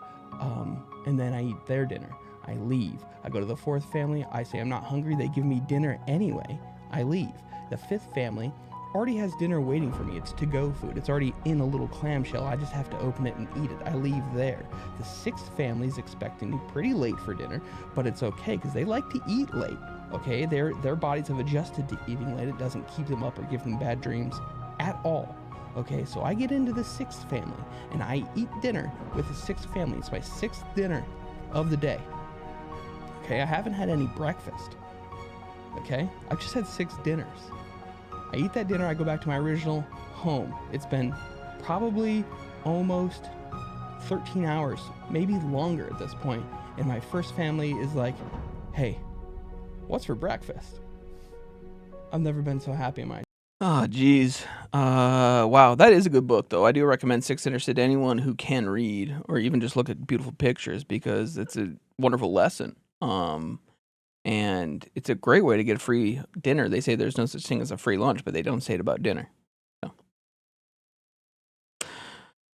and then I eat their dinner. I leave. I go to the 4th family, I say I'm not hungry, they give me dinner anyway, I leave. The 5th family already has dinner waiting for me. It's to-go food. It's already in a little clamshell. I just have to open it and eat it. I leave there. The 6th family is expecting me pretty late for dinner, but it's okay because they like to eat late. Okay, their bodies have adjusted to eating late. It doesn't keep them up or give them bad dreams at all. Okay, so I get into the 6th family and I eat dinner with the 6th family. It's my 6th dinner of the day. Okay, I haven't had any breakfast. Okay, I've just had 6 dinners. I eat that dinner, I go back to my original home. It's been probably almost 13 hours, maybe longer at this point. And my first family is like, hey, what's for breakfast? I've never been so happy in my. Oh, geez. Wow, that is a good book, though. I do recommend Six Dinner to anyone who can read or even just look at beautiful pictures because it's a wonderful lesson. And it's a great way to get a free dinner. They say there's no such thing as a free lunch, but they don't say it about dinner. So.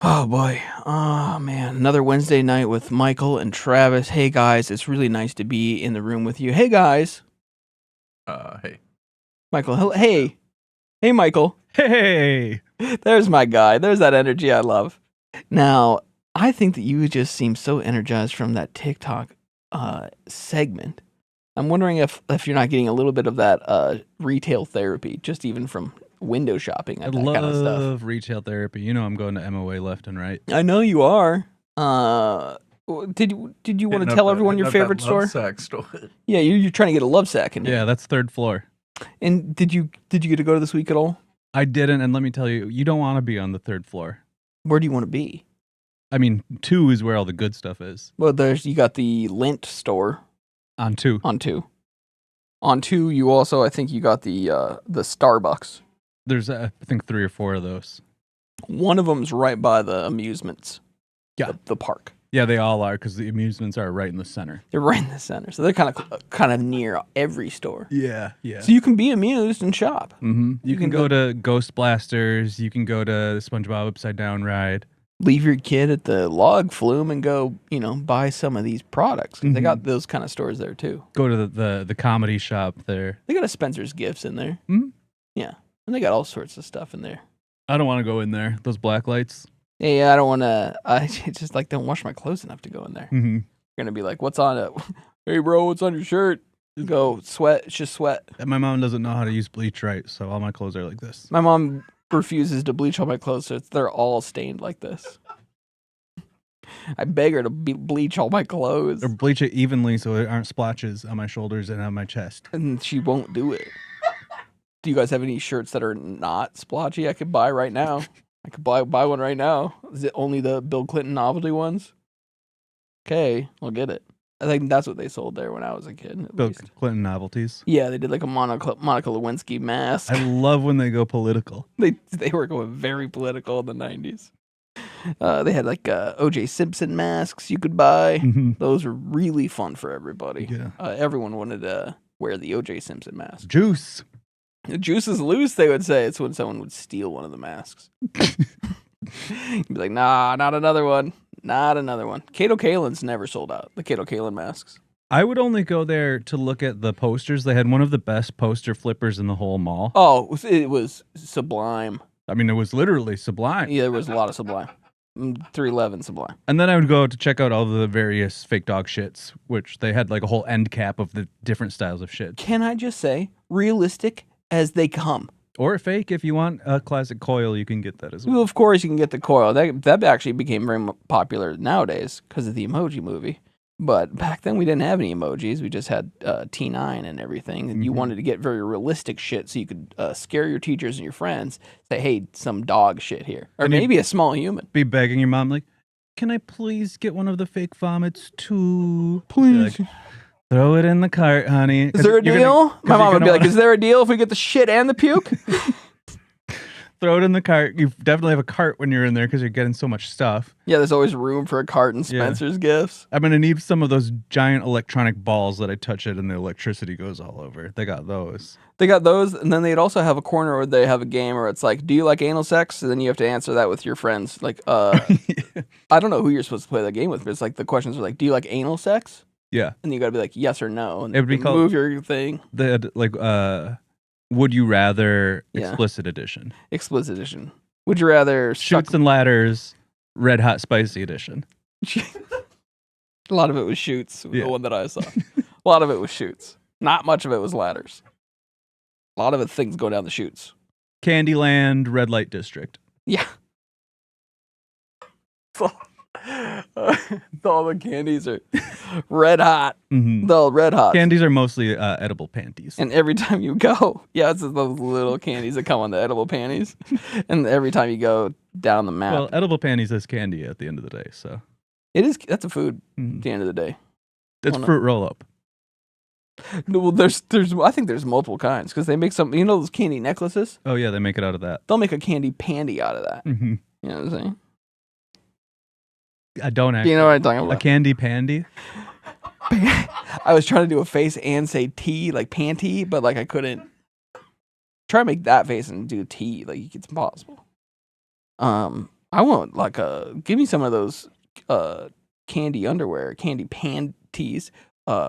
Oh, boy. Oh, man. Another Wednesday night with Michael and Travis. Hey, guys. It's really nice to be in the room with you. Hey, guys. Hey. Michael, hey. Hey, Michael. Hey. There's my guy. There's that energy I love. Now, I think that you just seem so energized from that TikTok segment. I'm wondering if you're not getting a little bit of that retail therapy, just even from window shopping and that kind of stuff. I love retail therapy. You know I'm going to MOA left and right. I know you are. Did you want to tell everyone your favorite store? Sack store. Yeah, you're trying to get a love sack in here. Yeah, that's third floor. And did you get to go to this week at all? I didn't, and let me tell you, you don't want to be on the third floor. Where do you want to be? I mean, 2 is where all the good stuff is. Well, you got the Lint store. On 2. On 2. On 2, you also, I think you got the Starbucks. There's, I think, 3 or 4 of those. One of them's right by the amusements. Yeah. The park. Yeah, they all are, because the amusements are right in the center. They're right in the center. So they're kind of near every store. Yeah, yeah. So you can be amused and shop. Mm-hmm. You can go to Ghost Blasters. You can go to the SpongeBob Upside Down ride. Leave your kid at the log flume and go, buy some of these products. They got those kind of stores there too. Go to the comedy shop there. They got a Spencer's Gifts in there. Mm-hmm. Yeah, and they got all sorts of stuff in there. I don't want to go in there. Those black lights. Yeah, I don't want to. I just don't wash my clothes enough to go in there. Mm-hmm. You're gonna be like, "What's on it? Hey, bro, what's on your shirt?" Just go sweat. It's just sweat. And my mom doesn't know how to use bleach right, so all my clothes are like this. My mom refuses to bleach all my clothes, so they're all stained like this. I beg her to bleach all my clothes. Or bleach it evenly so there aren't splotches on my shoulders and on my chest. And she won't do it. Do you guys have any shirts that are not splotchy I could buy right now? I could buy one right now. Is it only the Bill Clinton novelty ones? Okay, I'll get it. I think that's what they sold there when I was a kid. Bill Clinton novelties. Yeah, they did like a Monica Lewinsky mask. I love when they go political. They were going very political in the 90s. They had like O.J. Simpson masks you could buy. Mm-hmm. Those were really fun for everybody. Yeah. Everyone wanted to wear the O.J. Simpson mask. Juice. The juice is loose, they would say. It's when someone would steal one of the masks. You'd be like, nah, not another one. Not another one. Kato Kaelin's never sold out. The Kato Kaelin masks. I would only go there to look at the posters. They had one of the best poster flippers in the whole mall. Oh, it was sublime. I mean, it was literally sublime. Yeah, there was a lot of sublime. 311 sublime. And then I would go to check out all the various fake dog shits, which they had like a whole end cap of the different styles of shit. Can I just say, realistic as they come. Or fake, if you want a classic coil, you can get that as well. Well, of course you can get the coil. That actually became very popular nowadays because of the Emoji Movie. But back then we didn't have any emojis. We just had T9 and everything. And you wanted to get very realistic shit so you could scare your teachers and your friends. Say, hey, some dog shit here. Or maybe a small human. Be begging your mom like, can I please get one of the fake vomits too? Please. Like, throw it in the cart, honey. Is there a deal? My mom would be like, is there a deal if we get the shit and the puke? Throw it in the cart. You definitely have a cart when you're in there because you're getting so much stuff. Yeah, there's always room for a cart in Spencer's Gifts. I'm going to need some of those giant electronic balls that I touch it and the electricity goes all over. They got those. They got those, and then they'd also have a corner where they have a game where it's like, do you like anal sex? And then you have to answer that with your friends. Like, I don't know who you're supposed to play that game with, but it's like the questions are like, do you like anal sex? Yeah. And you got to be like, yes or no. And it would be called, move your thing. They had like, Would You Rather Explicit Edition. Explicit Edition. Would you rather... Shoots and Ladders Red Hot Spicy Edition. A lot of it was shoots, the one that I saw. A lot of it was shoots. Not much of it was ladders. A lot of it things go down the chutes. Candyland Red Light District. Yeah. All the candies are red hot. Mhm. The red hot. Candies are mostly edible panties. And every time you go, yeah, it's those little candies that come on the edible panties. And every time you go down the map, Well, edible panties is candy at the end of the day, so it is. That's a food at the end of the day. it's fruit roll up. No, well, there's. I think there's multiple kinds because they make some. You know those candy necklaces? Oh yeah, they make it out of that. They'll make a candy pandy out of that. Mm-hmm. You know what I'm saying? I don't actually. You know what I'm talking A about? candy pandy. I was trying to do a face and say T, like panty, but like I couldn't. Try to make that face and do T, like it's impossible. I want like give me some of those candy underwear, candy panties,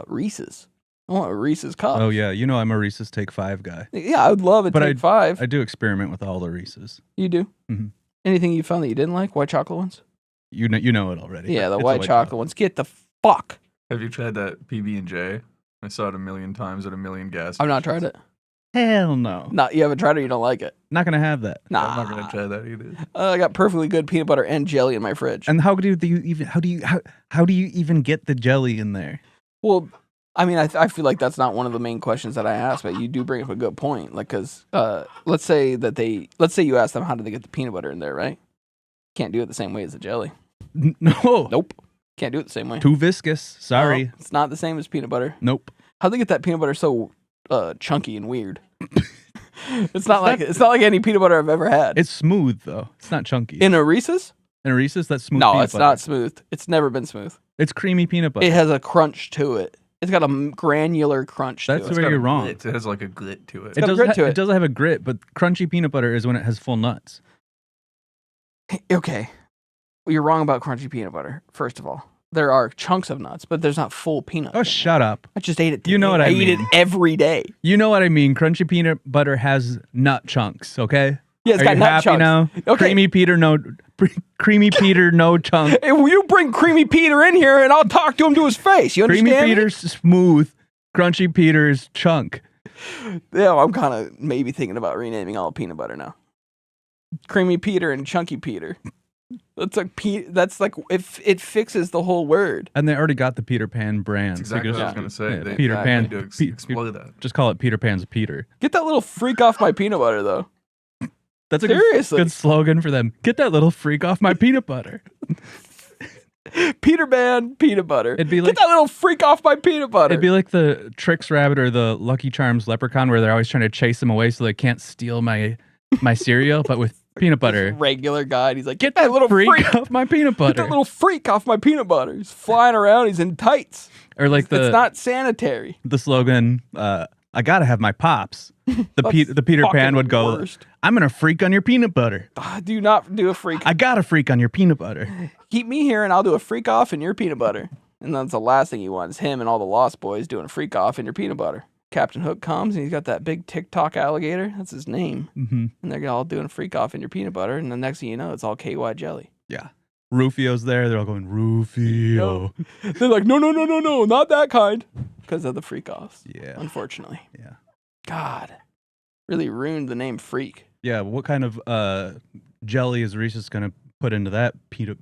Reese's. I want a Reese's cup. Oh yeah, you know I'm a Reese's Take 5 guy. Yeah, I would love a Take 5. I do experiment with all the Reese's. You do? Mhm. Anything you found that you didn't like? White chocolate ones? You know it already. Yeah, the It's white chocolate ones. Get the fuck. Have you tried that PB&J? I saw it a million times at a million gas I've not tried it. Hell no. Not you haven't tried it or you don't like it? Not gonna have that. Nah. I'm not gonna try that either. I got perfectly good peanut butter and jelly in my fridge. And how do you even get the jelly in there? Well, I mean, I feel like that's not one of the main questions that I asked, but you do bring up a good point. Like, cause let's say you ask them how do they get the peanut butter in there, right? Can't do it the same way as the jelly. No. Nope. Can't do it the same way. Too viscous. Sorry. No, it's not the same as peanut butter. Nope. How'd they get that peanut butter so chunky and weird? It's not like any peanut butter I've ever had. It's smooth though. It's not chunky. In a Reese's? In a Reese's, that's smooth. No, peanut it's butter. not smooth. It's never been smooth. It's creamy peanut butter. It has a crunch to it. It's got a granular crunch to it. That's where you're wrong. It has like a grit to it. got a grit to it. It doesn't have a grit, but crunchy peanut butter is when it has full nuts. Okay. Well, you're wrong about crunchy peanut butter, first of all. There are chunks of nuts, but there's not full peanuts. Oh, shut up. I just ate it today. You know what I mean. eat it every day. You know what I mean. Crunchy peanut butter has nut chunks, okay? Yeah, it's Are got you nut happy chunks. now? Okay. Creamy Peter, no chunk. Hey, will you bring Creamy Peter in here and I'll talk to him to his face? You understand? Creamy me? Peter's smooth. Crunchy Peter's chunk. Yeah, I'm kind of maybe thinking about renaming all peanut butter now. Creamy Peter and Chunky Peter. That's like it fixes the whole word. And they already got the Peter Pan brand. That's exactly what I was gonna say. Yeah, They Peter Pan. need to explode that. Just call it Peter Pan's Peter. Get that little freak off my peanut butter, though. That's a Seriously. good slogan for them. Get that little freak off my peanut butter. Peter Pan peanut butter. It'd be like, get that little freak off my peanut butter. It'd be like the Trix Rabbit or the Lucky Charms leprechaun where they're always trying to chase him away so they can't steal my cereal, but with peanut butter. Regular guy. And he's like, get that little freak off my peanut Get that butter. little freak off my peanut butter. He's flying around. He's in tights. Or like It's not sanitary. the slogan, I gotta have my pops. The Peter Pan fucking would go, worst. I'm gonna freak on your peanut butter. Do not do a freak. I gotta freak on your peanut butter. Keep me here and I'll do a freak off in your peanut butter. And that's the last thing you want is him and all the Lost Boys doing a freak off in your peanut butter. Captain Hook comes and he's got that big TikTok alligator. That's his name. Mm-hmm. And they're all doing a freak off in your peanut butter. And the next thing you know, it's all KY jelly. Yeah. Rufio's there. They're all going, Rufio. They're like, no, not that kind. Because of the freak offs. Yeah. Unfortunately. Yeah. God. Really ruined the name Freak. Yeah. What kind of jelly is Reese's going to put into that Peter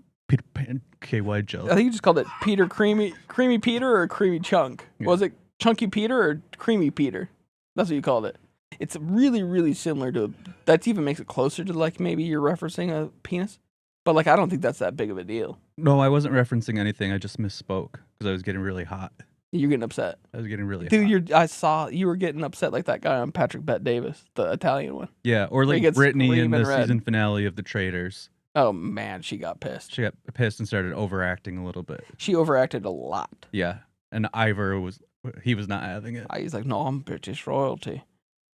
Pan KY jelly? I think you just called it Peter Creamy Peter or Creamy Chunk. Yeah. Was it Chunky Peter or Creamy Peter? That's what you called it. It's really, really similar to, that even makes it closer to like maybe you're referencing a penis. But like, I don't think that's that big of a deal. No, I wasn't referencing anything. I just misspoke because I was getting really hot. You're getting upset. I was getting really hot. Dude, I saw you were getting upset like that guy on Patrick Bet Davis, the Italian one. Yeah, or He like gets Brittany in screaming the red. season finale of The Traitors. Oh man, she got pissed. She got pissed and started overacting a little bit. She overacted a lot. Yeah, and Ivor was not having it. He's like, no, I'm British royalty.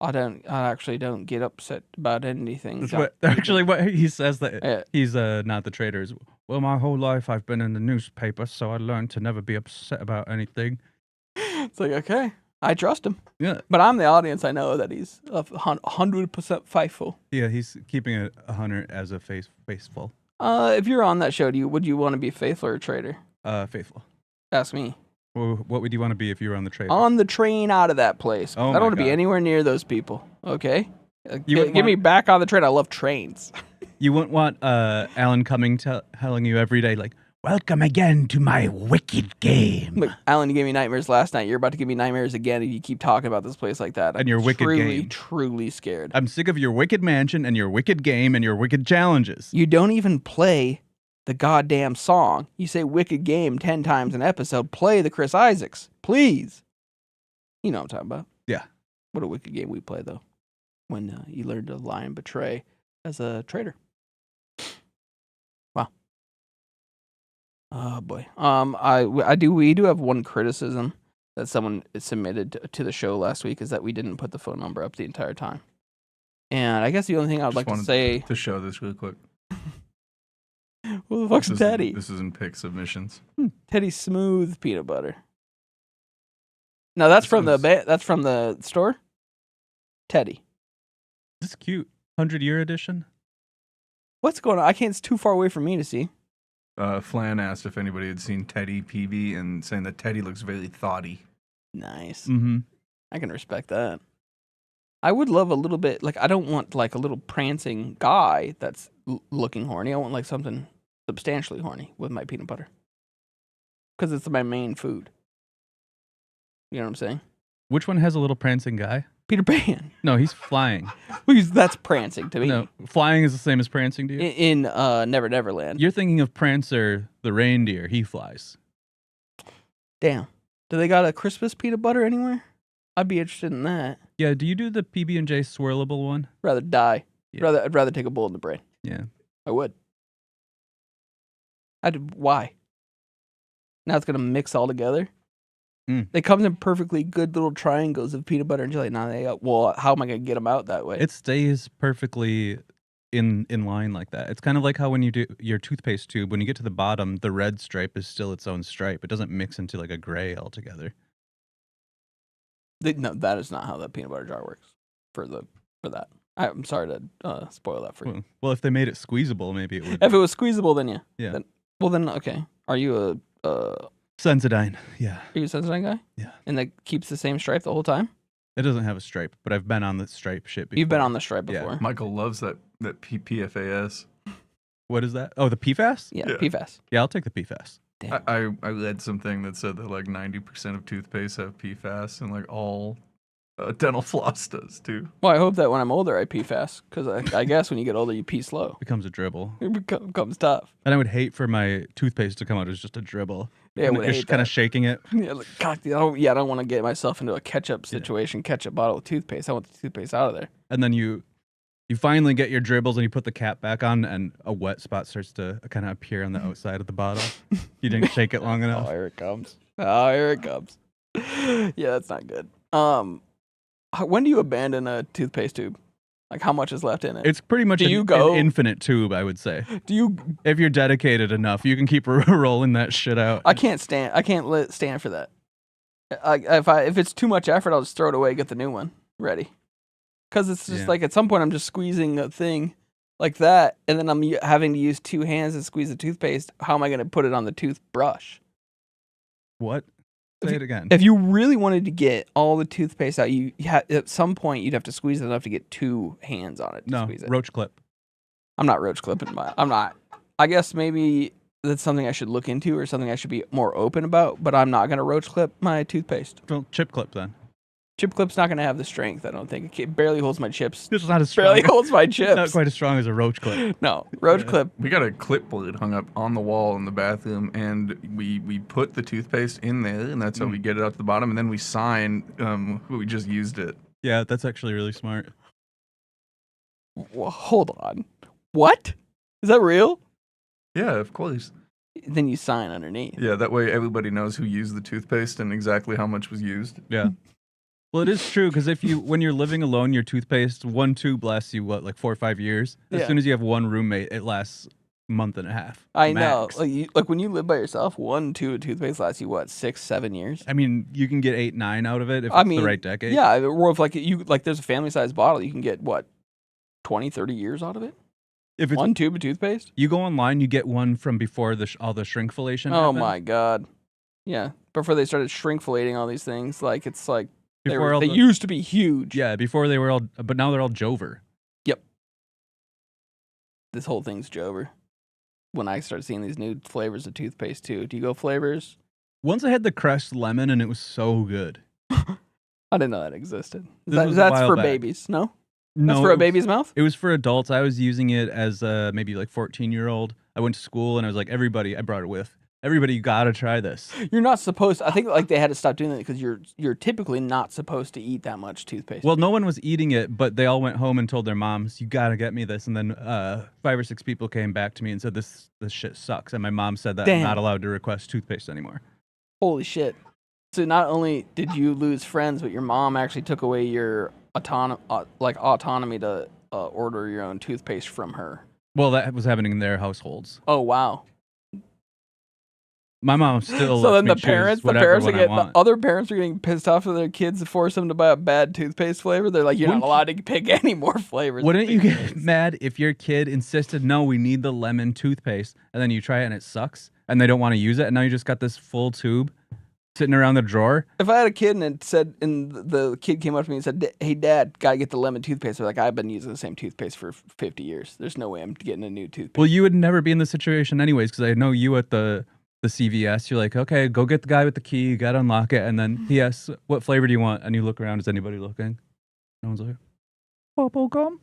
I actually don't get upset about anything. That's what he says that Yeah. he's not the Traitors. Well, my whole life I've been in the newspaper, so I learned to never be upset about anything. It's like, okay, I trust him. Yeah, But I'm the audience. I know that he's 100% faithful. yeah, he's keeping it 100 as a faithful. If you're on that show, would you want to be faithful or a traitor? Faithful. Ask me. Well, what would you want to be if you were on the Traitor? On the train out of that place. Oh I my don't want to be God. anywhere near those people. Okay? You wouldn't Get me want- back on the train. I love trains. You wouldn't want Alan Cumming telling you every day, like, Welcome again to my wicked game. Look, Alan, you gave me nightmares last night. You're about to give me nightmares again if you keep talking about this place like that. I'm And your wicked game. truly scared. I'm sick of your wicked mansion and your wicked game and your wicked challenges. You don't even play the goddamn song. You say wicked game 10 times an episode. Play the Chris Isaacs, please. You know what I'm talking about. Yeah. What a wicked game we play, though, when you learn to lie and betray as a traitor. Wow. Oh boy. We do have one criticism that someone submitted to the show last week, is that we didn't put the phone number up the entire time. And I guess the only thing I'd like to say to show this real quick. Who the fuck's Teddy? This is in pick submissions. Teddy Smooth Peanut Butter. No, that's from the store. Teddy. This is cute. 100-year edition. What's going on? I can't. It's too far away for me to see. Flan asked if anybody had seen Teddy PB and saying that Teddy looks very thoughty. Nice. Mm-hmm. I can respect that. I would love a little bit, like, I don't want like a little prancing guy that's looking horny. I want like something substantially horny with my peanut butter. Because it's my main food. You know what I'm saying? Which one has a little prancing guy? Peter Pan. No, he's flying. That's prancing to me. No, flying is the same as prancing to you? In Never Never Land. You're thinking of Prancer, the reindeer. He flies. Damn. Do they got a Christmas peanut butter anywhere? I'd be interested in that. Yeah, do you do the PB&J swirlable one? Rather die. Yeah. I'd rather take a bullet in the brain. Yeah. I would. Why? Now it's going to mix all together? They come in perfectly good little triangles of peanut butter and jelly. Now how am I going to get them out that way? It stays perfectly in line like that. It's kind of like how when you do your toothpaste tube, when you get to the bottom, the red stripe is still its own stripe. It doesn't mix into like a gray altogether. No, that is not how that peanut butter jar works for that. I'm sorry to spoil that for you. Well, if they made it squeezable, maybe it would. If it was squeezable, then yeah. Yeah. Then okay. Are you a Sensodyne, yeah. Are you a Sensodyne guy? Yeah. And that keeps the same stripe the whole time? It doesn't have a stripe, but I've been on the stripe shit before. You've been on the stripe before. Yeah. Michael loves that PFAS. What is that? Oh, the PFAS? Yeah, PFAS. Yeah, I'll take the PFAS. Damn. I read something that said that like 90% of toothpaste have PFAS, and like all dental floss does too. Well, I hope that when I'm older I pee fast, because I guess when you get older you pee slow. Becomes a dribble. It becomes tough. And I would hate for my toothpaste to come out as just a dribble. Yeah, I would hate just kind of shaking it. Yeah, like, God, I don't want to get myself into a ketchup situation, ketchup bottle of toothpaste. I want the toothpaste out of there. And then you finally get your dribbles and you put the cap back on and a wet spot starts to kind of appear on the outside of the bottle. You didn't shake it long enough. Oh, here it comes. Yeah, that's not good. When do you abandon a toothpaste tube? Like, how much is left in it? It's pretty much an infinite tube, I would say. If you're dedicated enough, you can keep rolling that shit out. I can't stand for that. If it's too much effort, I'll just throw it away, get the new one ready. Because it's just like at some point I'm just squeezing a thing like that, and then I'm having to use two hands to squeeze the toothpaste. How am I going to put it on the toothbrush? What? Say it again. If you really wanted to get all the toothpaste out, at some point you'd have to squeeze it enough to get two hands on it. To squeeze it. Roach clip. I'm not roach clipping I'm not. I guess maybe that's something I should look into or something I should be more open about. But I'm not gonna roach clip my toothpaste. Well, chip clip then. Chip clip's not gonna have the strength. I don't think it barely holds my chips. This is not as strong. Barely holds my chips. Not quite as strong as a roach clip. No, roach clip. We got a clipboard hung up on the wall in the bathroom, and we put the toothpaste in there, and that's how we get it out to the bottom, and then we sign we just used it. Yeah, that's actually really smart. Well, hold on. What? Is that real? Yeah, of course. Then you sign underneath. Yeah, that way everybody knows who used the toothpaste and exactly how much was used. Yeah. Well, it is true, because when you're living alone, your toothpaste, one tube lasts you, like 4 or 5 years? As soon as you have one roommate, it lasts a month and a half. I max. know. Like when you live by yourself, 1 tube of toothpaste lasts you, 6, 7 years? I mean, you can get 8, 9 out of it if it's the right decade. Yeah, or if there's a family-sized bottle, you can get, 20, 30 years out of it? If it's one tube of toothpaste? You go online, you get one from before all the shrinkflation Oh happened. my God. Yeah, before they started shrinkflating all these things, it's like... Before they used to be huge. Yeah, before they were all, but now they're all Jover. Yep. This whole thing's Jover. when I started seeing these new flavors of toothpaste too. Do you go flavors? Once I had the crushed lemon, and it was so good. I didn't know that existed. This was a That's while for back. babies, no? No, That's for it a baby's was- mouth? It was for adults. I was using it as maybe like 14-year-old. I went to school and I was like, everybody, I brought it with. Everybody, you gotta try this. You're not supposed to, I think like they had to stop doing that because you're typically not supposed to eat that much toothpaste. Well, no one was eating it, but they all went home and told their moms, "You gotta get me this." And then 5 or 6 people came back to me and said, "This shit sucks." And my mom said that I'm Damn. not allowed to request toothpaste anymore. Holy shit. So not only did you lose friends, but your mom actually took away your autonomy to order your own toothpaste from her. Well, that was happening in their households. Oh, wow. My mom still. So lets then me the choose parents whatever are one I getting, the want. other parents are getting pissed off at their kids to force them to buy a bad toothpaste flavor. They're like, you're not allowed to pick any more flavors. Wouldn't you get mad if your kid insisted, "No, we need the lemon toothpaste," and then you try it and it sucks, and they don't want to use it, and now you just got this full tube sitting around the drawer? If I had a kid and it said, and the kid came up to me and said, "Hey, Dad, gotta get the lemon toothpaste," I'm like, I've been using the same toothpaste for 50 years. There's no way I'm getting a new toothpaste. Well, you would never be in this situation anyways, because I know you at the CVS. You're like, okay, go get the guy with the key. You gotta unlock it, and then he asks, "What flavor do you want?" And you look around. Is anybody looking? No one's like, bubble gum.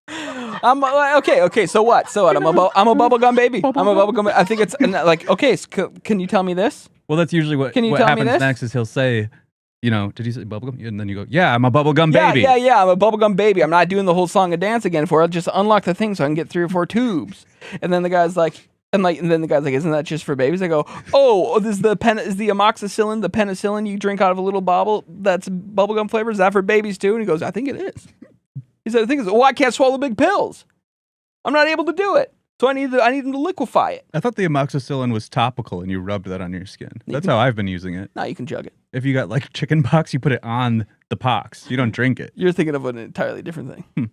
I'm okay. So what? I'm a bubblegum baby. I'm a bubblegum. I think it's like okay. So can you tell me this? Well, that's usually what Can you tell me happens this? next. Is he'll say, did you say bubblegum? And then you go, yeah, I'm a bubblegum baby. Yeah. I'm a bubblegum baby. I'm not doing the whole song and dance again for it. I'll just unlock the thing so I can get 3 or 4 tubes. And then the guy's like, and then the guy's like, isn't that just for babies? I go, this is the amoxicillin, the penicillin you drink out of a little bottle that's bubblegum flavor. Is that for babies too? And he goes, I think it is. He said, the thing is, I can't swallow big pills. I'm not able to do it. So I need them to liquefy it. I thought the amoxicillin was topical and you rubbed that on your skin. That's how I've been using it. Now you can jug it. If you got like chicken pox, you put it on the pox. You don't drink it. You're thinking of an entirely different thing.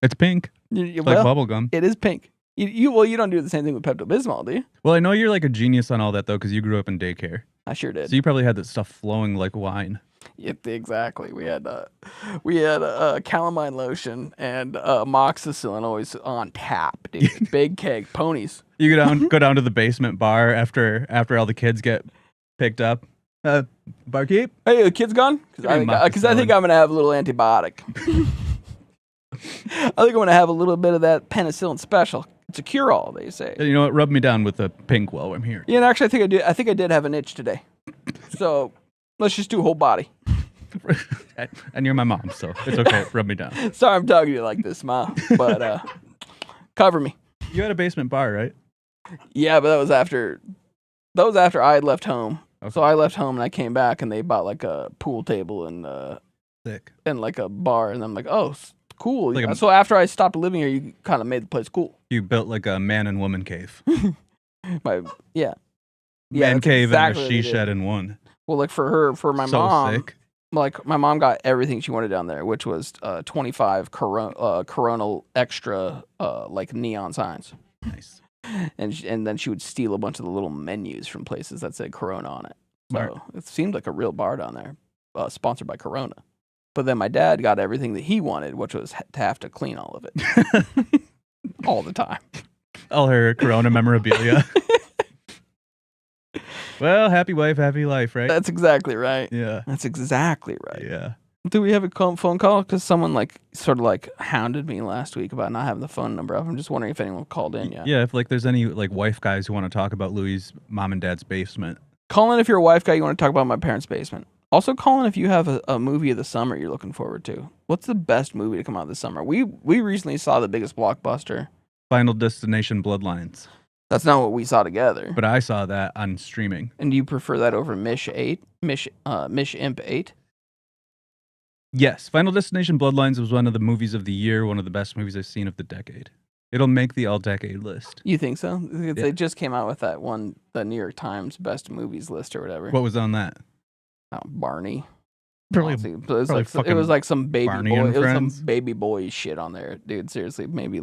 It's pink. It's like bubble gum. It is pink. You don't do the same thing with Pepto-Bismol, do you? Well, I know you're like a genius on all that though, because you grew up in daycare. I sure did. So you probably had that stuff flowing like wine. Yep, exactly. We had calamine lotion and amoxicillin always on tap, dude. Big keg, ponies. You go down to the basement bar after all the kids get picked up. Barkeep? Hey, the kid's gone? Because I think I'm gonna have a little antibiotic. I think I'm gonna have a little bit of that penicillin special. It's a cure-all, they say. You know what? Rub me down with the pink while I'm here. Yeah, and actually, I think I did have an itch today. So let's just do whole body. And you're my mom, so it's okay. Rub me down. Sorry, I'm talking to you like this, Ma, but cover me. You had a basement bar, right? Yeah, but that was after I had left home. Okay. So I left home and I came back and they bought like a pool table and sick and like a bar, and I'm like, oh, cool. Like so after I stopped living here, you kind of made the place cool. You built like a man and woman cave. Man cave exactly and a she shed in one. Well, like for my so mom, sick. Like my mom got everything she wanted down there, which was 25 Coronal extra like neon signs. Nice. And then she would steal a bunch of the little menus from places that said Corona on it. So Smart. it seemed like a real bar down there, sponsored by Corona. But then my dad got everything that he wanted, which was to have to clean all of it all the time. All her Corona memorabilia. Well, happy wife, happy life, right? That's exactly right. Yeah. That's exactly right. Yeah. Do we have a phone call? Because someone sort of hounded me last week about not having the phone number up. I'm just wondering if anyone called in yet. Yeah, if there's any wife guys who want to talk about Louie's mom and dad's basement. Call in if you're a wife guy, you want to talk about my parents' basement. Also call in if you have a movie of the summer you're looking forward to. What's the best movie to come out this summer? We recently saw the biggest blockbuster. Final Destination Bloodlines. That's not what we saw together. But I saw that on streaming. And do you prefer that over Mish Imp 8? Yes, Final Destination Bloodlines was one of the movies of the year, one of the best movies I've seen of the decade. It'll make the all-decade list. You think so? Yeah. They just came out with that one, the New York Times best movies list or whatever. What was on that? Barney. Probably it was like some baby Barney boy. and It was Friends. some baby boy shit on there, dude. Seriously, maybe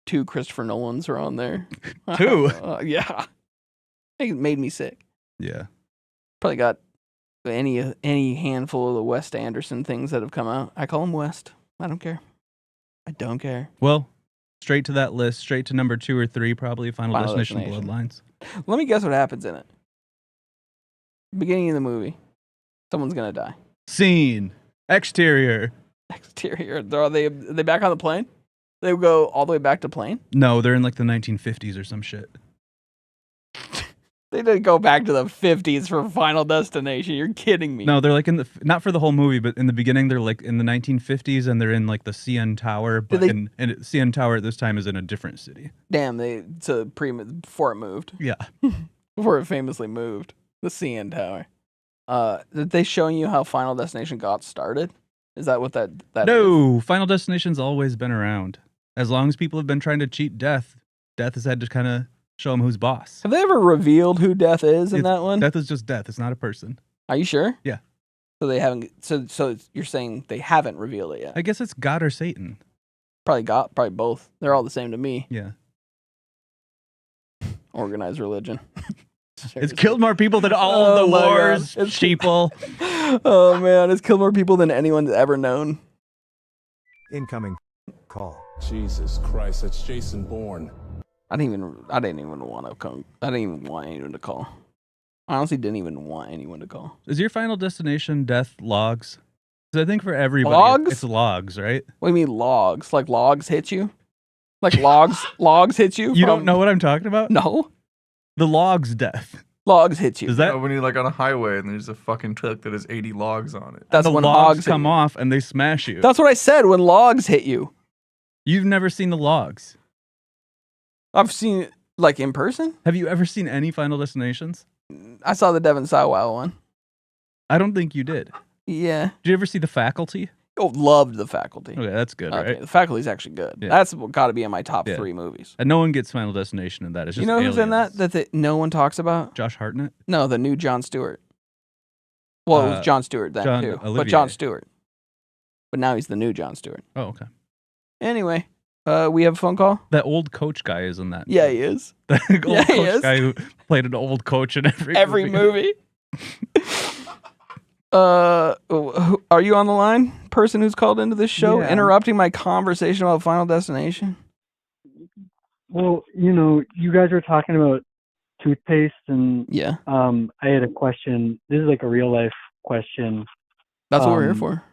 2 Christopher Nolans are on there. 2? Yeah. It made me sick. Yeah. Probably got any handful of the Wes Anderson things that have come out. I call them West. I don't care. I don't care. Well, Straight to that list, straight to number 2 or 3, probably Final Destination Bloodlines. Let me guess what happens in it. Beginning of the movie, someone's gonna die. Scene. Exterior. Exterior. Are they back on the plane? They go all the way back to plane? No, they're in like the 1950s or some shit. They didn't go back to the 50s for Final Destination. You're kidding me. No, they're like in the not for the whole movie, but in the beginning they're like in the 1950s and they're in like the CN Tower, but and CN Tower at this time is in a different city. Damn, before it moved. Yeah. Before it famously moved. The CN Tower. Did they showing you how Final Destination got started? Is that what that No, is? Final Destination's always been around. As long as people have been trying to cheat Death has had to kind of show him who's boss. Have they ever revealed who Death is in that one? Death is just Death. It's not a person. Are you sure? Yeah. So they haven't. So you're saying they haven't revealed it yet? I guess it's God or Satan. Probably both. They're all the same to me. Yeah. Organized religion. It's killed more people than all of the wars, sheeple. Oh man, it's killed more people than anyone's ever known. Incoming call. Jesus Christ, that's Jason Bourne. I didn't even want to come. I didn't even want anyone to call. I honestly didn't even want anyone to call. Is your Final Destination Death logs? Because I think for everybody, it's logs, right? What do you mean logs? Like logs hit you? Like logs hit you? You don't know what I'm talking about? No. The logs death. Logs hit you. Does that when you're like on a highway and there's a fucking truck that has 80 logs on it? That's when logs come off and they smash you. That's what I said. When logs hit you. You've never seen the logs. I've seen it like in person. Have you ever seen any Final Destinations? I saw the Devon Sawa one. I don't think you did. Yeah. Did you ever see The Faculty? Oh, loved The Faculty. Okay, that's good, right? The Faculty's actually good. Yeah. That's got to be in my top 3 movies. And no one gets Final Destination in that. It's just who's in that no one talks about? Josh Hartnett? No, the new Jon Stewart. Well, it was Jon Stewart then too. Olivier. But Jon Stewart. But now he's the new Jon Stewart. Oh, okay. Anyway, we have a phone call? That old coach guy is in that. Yeah, he is. The old coach guy who played an old coach in every movie. Are you on the line? Person who's called into this show, interrupting my conversation about Final Destination? Well, you guys were talking about toothpaste, and I had a question. This is like a real life question. That's what we're here for.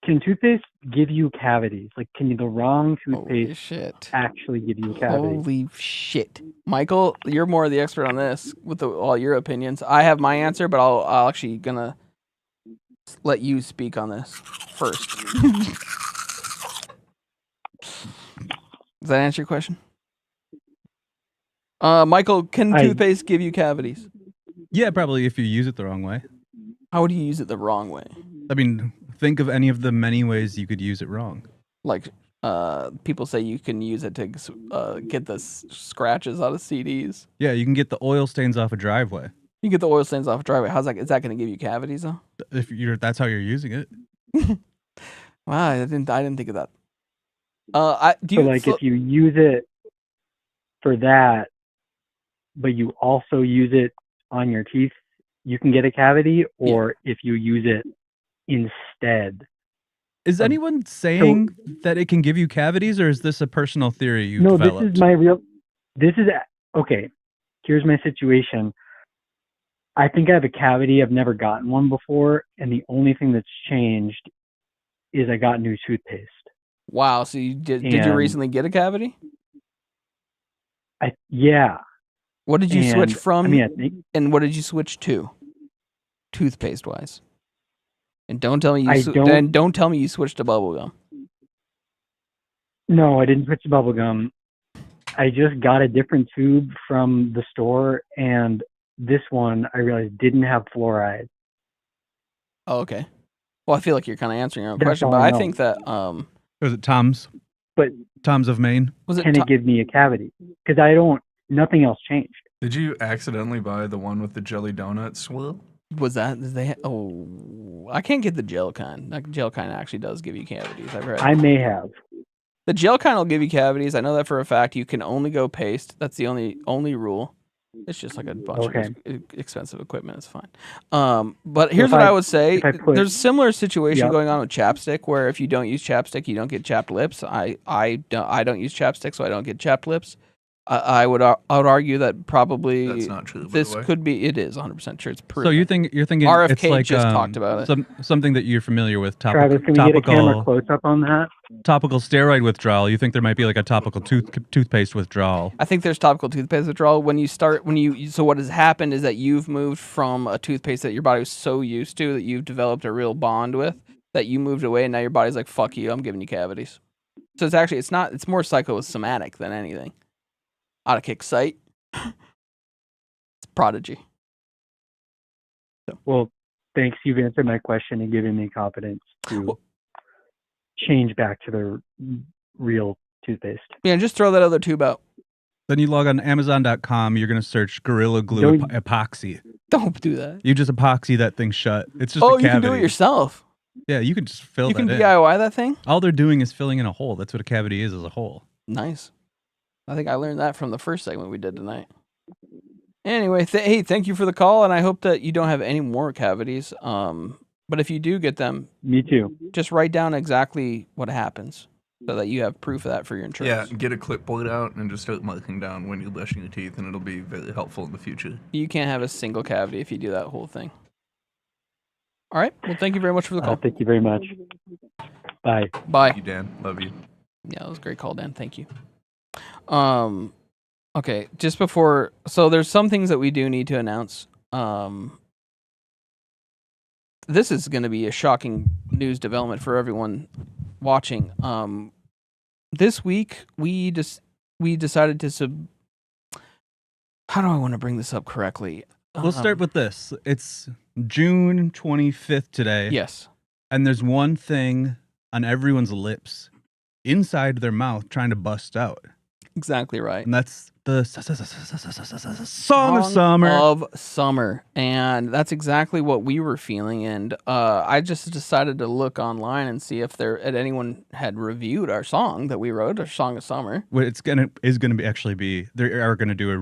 Can toothpaste give you cavities? Like, can the wrong toothpaste actually give you cavities? Holy shit. Michael, you're more the expert on this with all your opinions. I have my answer, but I'll actually gonna let you speak on this first. Does that answer your question? Michael, can toothpaste give you cavities? Yeah, probably if you use it the wrong way. How would you use it the wrong way? I mean, think of any of the many ways you could use it wrong. Like, people say you can use it to get the scratches out of CDs. Yeah, you can get the oil stains off a driveway. You get the oil stains off a driveway. Is that going to give you cavities though? If that's how you're using it. Wow, I didn't think of that. If you use it for that, but you also use it on your teeth, you can get a cavity, or if you use it instead. Is anyone saying that it can give you cavities, or is this a personal theory you developed? Okay, here's my situation. I think I have a cavity. I've never gotten one before, and the only thing that's changed is I got new toothpaste. Wow, so did you recently get a cavity? Yeah. What did you switch from? I think, and what did you switch to, toothpaste wise? And don't tell me don't tell me you switched to bubblegum. No, I didn't switch to bubblegum. I just got a different tube from the store, and this one I realized didn't have fluoride. Oh, okay. Well, I feel like you're kind of answering your own question, but I think that was it Tom's? But Tom's of Maine. Can it give me a cavity? Because nothing else changed. Did you accidentally buy the one with the jelly donut swirl? Was that I can't get the gel kind. That gel kind actually does give you cavities. I've heard. I may have. The gel kind will give you cavities. I know that for a fact. You can only go paste. That's the only rule. It's just like a bunch Okay. of expensive equipment. It's fine. But here's if what I- I would say. if I put- There's a similar situation Yep. going on with chapstick, where if you don't use chapstick, you don't get chapped lips. I don't use chapstick, so I don't get chapped lips. I would argue that probably That's not true, by the this way. could be. It is 100% true. It's proven. So you're thinking RFK it's like just talked about it. something that you're familiar with. Travis, can we get a camera close up on that? Topical steroid withdrawal. You think there might be like a topical toothpaste withdrawal? I think there's topical toothpaste withdrawal so what has happened is that you've moved from a toothpaste that your body was so used to that you've developed a real bond with, that you moved away and now your body's like, fuck you, I'm giving you cavities. So it's more psychosomatic than anything. Out of kick sight. It's prodigy. Well, thanks. You've answered my question and given me confidence to change back to the real toothpaste. Yeah, just throw that other tube out. Then you log on to Amazon.com. You're gonna search Gorilla Glue epoxy. Don't do that. You just epoxy that thing shut. It's just a you cavity. can do it yourself. Yeah, you can just fill You that can in. DIY that thing? All they're doing is filling in a hole. That's what a cavity is a hole. Nice. I think I learned that from the first segment we did tonight. Anyway, hey, thank you for the call, and I hope that you don't have any more cavities. But if you do get them, me too. Just write down exactly what happens so that you have proof of that for your insurance. Yeah, get a clipboard out and just start marking down when you're brushing your teeth, and it'll be very helpful in the future. You can't have a single cavity if you do that whole thing. All right. Well, thank you very much for the call. Thank you very much. Bye. Bye. Thank you, Dan. Love you. Yeah, that was a great call, Dan. Thank you. Okay, just before, so there's some things that we do need to announce. This is going to be a shocking news development for everyone watching. This week we decided to how do I want to bring this up correctly? We'll start with this. It's June 25th today. Yes. And there's one thing on everyone's lips, inside their mouth, trying to bust out. Exactly right. And that's the Song of Summer. Of Summer. And that's exactly what we were feeling. And I just decided to look online and see if anyone had reviewed our song that we wrote, our Song of Summer. What they are gonna do a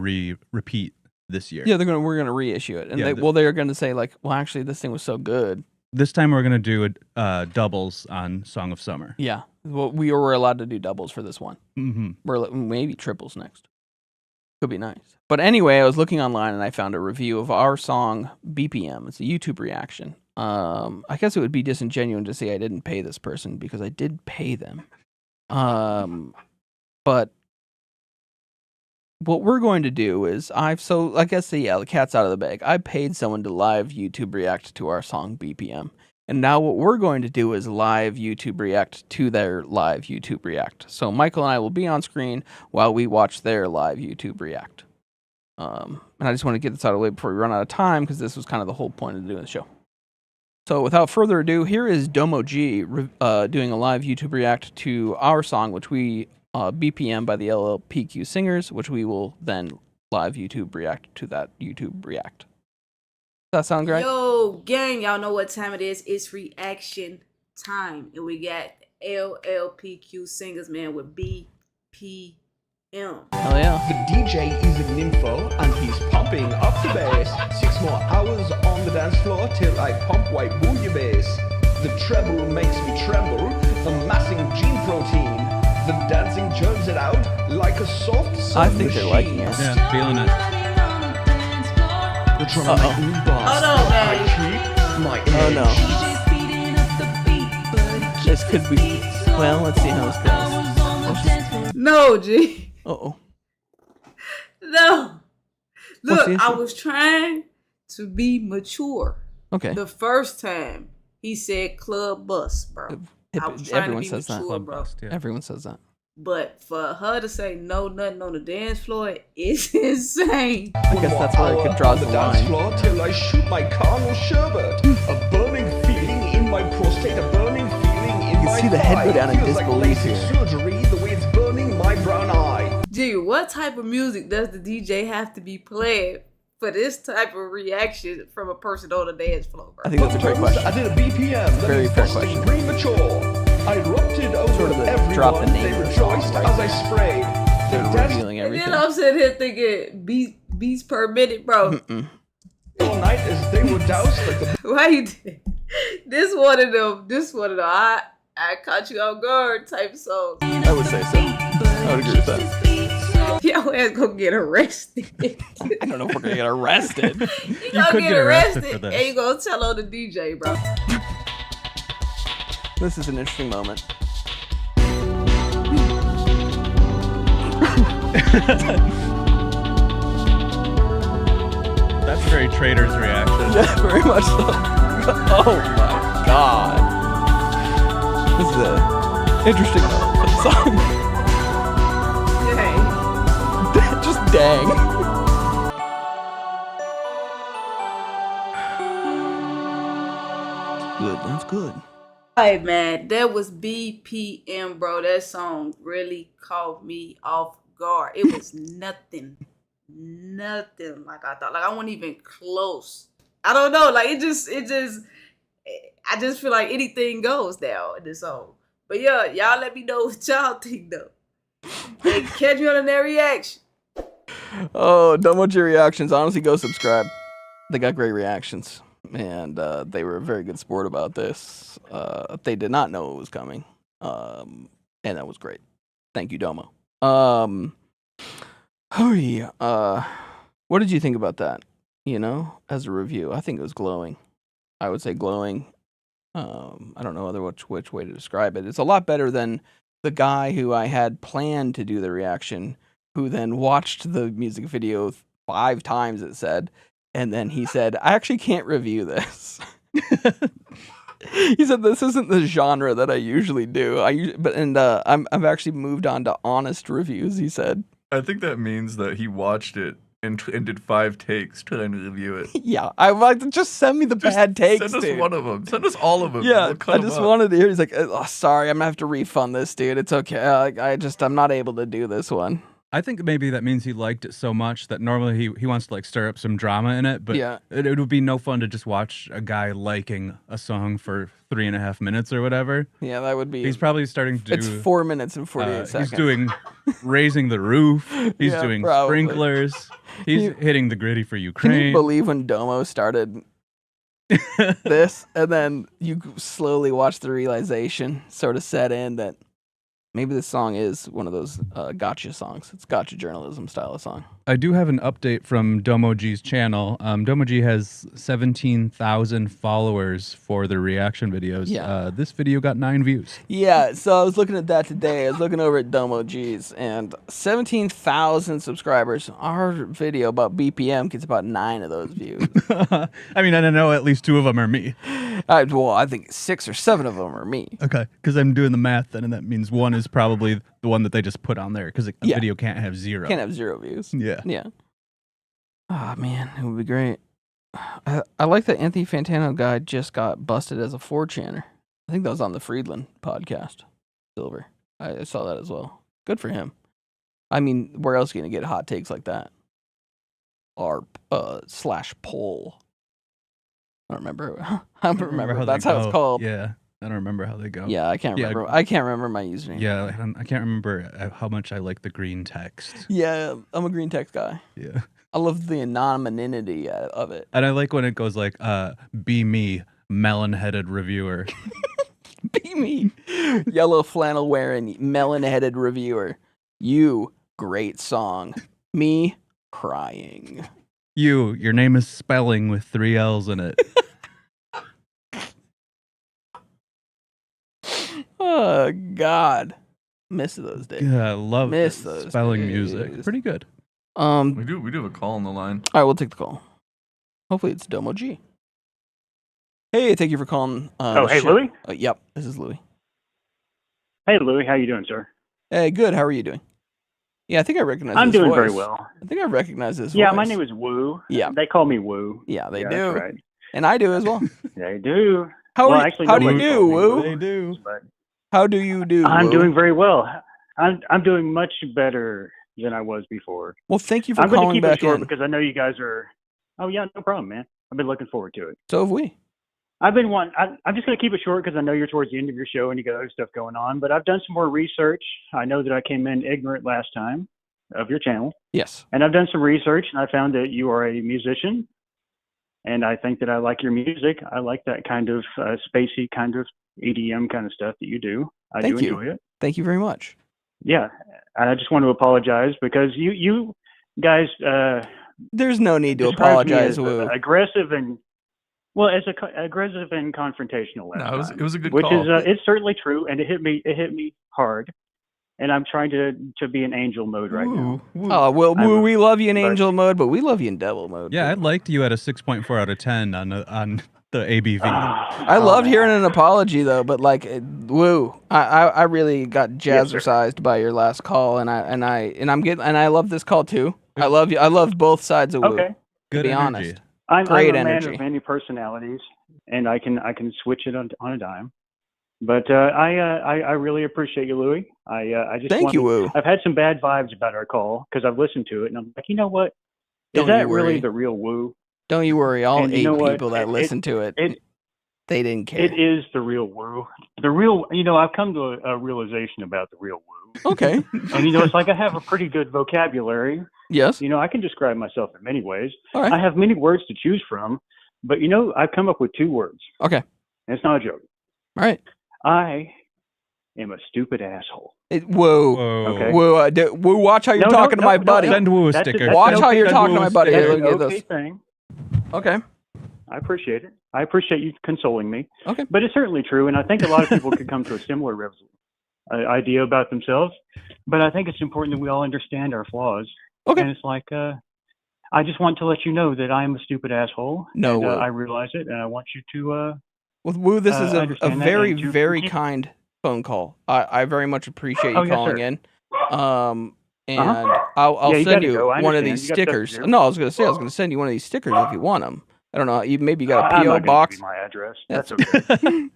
repeat this year. Yeah, we're gonna reissue it. And Yeah, they're gonna say like, well, actually this thing was so good. This time we're gonna do doubles on Song of Summer. Yeah. Well, we were allowed to do doubles for this one. Mm-hmm. We're maybe triples next. Could be nice. But anyway, I was looking online and I found a review of our song BPM. It's a YouTube reaction. I guess it would be disingenuous to say I didn't pay this person because I did pay them. But what we're going to do is the cat's out of the bag. I paid someone to live YouTube react to our song BPM. And now what we're going to do is live YouTube react to their live YouTube react. So Michael and I will be on screen while we watch their live YouTube react. And I just want to get this out of the way before we run out of time, because this was kind of the whole point of doing the show. So without further ado, here is Domo G doing a live YouTube react to our song, which we BPM by the LLPQ Singers, which we will then live YouTube react to that YouTube react. Does that sound great? Yo, gang, y'all know what time it is. It's reaction time. And we got LLPQ Singers, man, with BPM. Hell yeah. The DJ is a nympho and he's pumping up the bass. 6 more hours on the dance floor till I pump white bouillabaisse. The treble makes me tremble, amassing gene protein. The dancing churns it out like a soft sun I think they're liking it. Yeah, feeling it. They're trying to make me boss. I keep my edge. Oh no. This could be. Well, let's see how this goes. No, G. Uh-oh. No. What's the Look, I issue? was trying to be mature. Okay. The first time he said club bus, bro. I was trying Everyone to be says that. mature, bro. Everyone says that. But for her to say no nothing on the dance floor is insane. I guess that's where it could draw the dance line. floor till I shoot my carnal sherbet. A burning feeling in my prostate, a burning feeling in my see the head go thigh. down in Feels like disbelief LASIK here. surgery, the way it's burning my brown eye. Gee, what type of music does the DJ have to be playing for this type of reaction from a person on the dance floor, bro? I think that's a great question. I did a BPM. Very fair question. Premature. I erupted over Sort of the everyone. drop the name They of the song rejoiced right as there. I sprayed. They're revealing And everything. then I'm sitting here thinking beats per minute, bro. All night as they were doused like the Why you did? This one of them. I caught you off guard type song. I would say so. I would agree with that. Your ass gonna get arrested. I don't know if we're gonna get arrested. You gonna get arrested and you gonna tell on the DJ, bro. This is an interesting moment. That's a very Trader's reaction. Yeah, very much so. Oh my god. This is an interesting moment for the song. Dang. Just dang. Good, that's good. Hey man, that was BPM, bro. That song really caught me off guard. It was nothing like I thought. Like I wasn't even close. I don't know. Like I just feel like anything goes now in this song. But yeah, y'all let me know what y'all think though. And catch me on their reaction. Oh, Domo G reactions. Honestly, go subscribe. They got great reactions. And they were a very good sport about this. They did not know it was coming. And that was great. Thank you, Domo. What did you think about that? You know, as a review, I think it was glowing. I would say glowing. I don't know which way to describe it. It's a lot better than the guy who I had planned to do the reaction, who then watched the music video 5 times, it said, and then he said, I actually can't review this. He said, this isn't the genre that I usually do. I've actually moved on to honest reviews, he said. I think that means that he watched it and did 5 takes trying to review it. Yeah, I like to just send me the bad takes. Send us dude. one of them. Send us all of them. Yeah, We'll cut I 'em just up. wanted to hear. He's like, oh, sorry, I'm gonna have to refund this, dude. It's okay. I'm not able to do this one. I think maybe that means he liked it so much that normally he wants to like stir up some drama in it, but Yeah. it would be no fun to just watch a guy liking a song for 3.5 minutes or whatever. Yeah, that would be. He's probably starting to do. It's 4 minutes and 48 seconds. He's doing raising the roof. He's Yeah, doing probably. sprinklers. He's hitting the gritty for Can Ukraine. you believe when Domo started this, and then you slowly watch the realization sort of set in that maybe this song is one of those gotcha songs. It's gotcha journalism style of song. I do have an update from Domo G's channel. Domo G has 17,000 followers for their reaction videos. Yeah. This video got 9 views. Yeah, so I was looking at that today. I was looking over at Domo G's, and 17,000 subscribers. Our video about BPM gets about 9 of those views. I mean, I don't know, at least 2 of them are me. I think 6 or 7 of them are me. Okay, because I'm doing the math then, and that means 1 is probably the one that they just put on there, because a video can't have 0. Can't have 0 views. Yeah. Yeah. Oh, man, it would be great. I like that Anthony Fantano guy just got busted as a 4chaner. I think that was on the Friedland podcast. Silver. I saw that as well. Good for him. I mean, where else are you going to get hot takes like that? Or /poll. I don't remember. I don't remember. That's how it's called. Yeah. I don't remember how they go. Yeah, I can't remember. I can't remember my username. Yeah, I can't remember how much I like the green text. Yeah, I'm a green text guy. Yeah. I love the anonymity of it. And I like when it goes like, be me, melon-headed reviewer. Be me, yellow flannel wearing, melon-headed reviewer. You, great song. Me, crying. Your name is spelling with 3 L's in it. Oh, God. Miss those days. Yeah, I love Miss those spelling days. music. Pretty good. We do have a call on the line. All right, we'll take the call. Hopefully it's Domo G. Hey, thank you for calling. Hey, Louie? Yep, this is Louie. Hey, Louie, how you doing, sir? Hey, good. How are you doing? Yeah, I think I recognize I'm his doing voice. very well. I think I recognize his Yeah, voice. my name is Woo. Yeah. They call me Woo. Yeah, they Yeah, do. that's right. And I do as well. They do. How Well, are you, actually, how do you nobody do, calls me Woo? They do. But How do you do, I'm Woo? doing very well. I'm doing much better than I was before. Well, thank you for I'm going to calling keep back it short in. because I know you guys are. Oh yeah, no problem, man. I've been looking forward to it. So have we. I'm just going to keep it short because I know you're towards the end of your show and you got other stuff going on. But I've done some more research. I know that I came in ignorant last time, of your channel. Yes. And I've done some research, and I found that you are a musician. And I think that I like your music. I like that kind of spacey kind of EDM kind of stuff that you do. I do enjoy it. Thank you very much. Yeah, and I just want to apologize because you guys. There's no need to described me apologize, as Woo. aggressive and aggressive and confrontational. No, it was a good which call. is it's certainly true, and it hit me hard. And I'm trying to be in angel mode right now. Oh, well, Woo, we love you in angel mode, but we love you in devil mode. Yeah, I liked you at a 6.4 out of 10 on the ABV. I loved hearing an apology though, but like, Woo, I really got jazzercised by your last call, and I love this call too. I love you. I love both sides of Woo. Okay. To be honest, I'm great a energy. man of many personalities, and I can switch it on a dime. But I really appreciate you, Louie. I just Thank you, Woo. I've had some bad vibes about our call because I've listened to it, and I'm like, you know what? Is Don't that you worry. really the real Woo? Don't you worry. All And you 8 know what? people that listen to it, they didn't care. It is the real Woo. The real, I've come to a realization about the real Woo. Okay. And it's like I have a pretty good vocabulary. Yes. I can describe myself in many ways. All right. I have many words to choose from, but I've come up with 2 words. Okay. And it's not a joke. All right. I am a stupid asshole. Whoa. Okay. Woo, Woo, watch how you're talking to my buddy. Send Woo a sticker. Watch how you're talking to my buddy. That's Here, an look at okay this. thing. Okay. I appreciate it. I appreciate you consoling me. Okay. But it's certainly true, and I think a lot of people could come to a similar idea about themselves. But I think it's important that we all understand our flaws. Okay. And it's like, I just want to let you know that I am a stupid asshole. No, and, Woo. I realize it, and I want you to. With Woo, this is a understand that very, and to very keep- kind phone call. I very much appreciate you Oh, yes, calling sir. in. And I'll Yeah, you send gotta you go. I one of understand. these You got stuff to stickers. do. No, I was gonna send you one of these stickers if you want them. I don't know. Maybe you got a I'm PO not gonna box. give you my address. That's That's okay.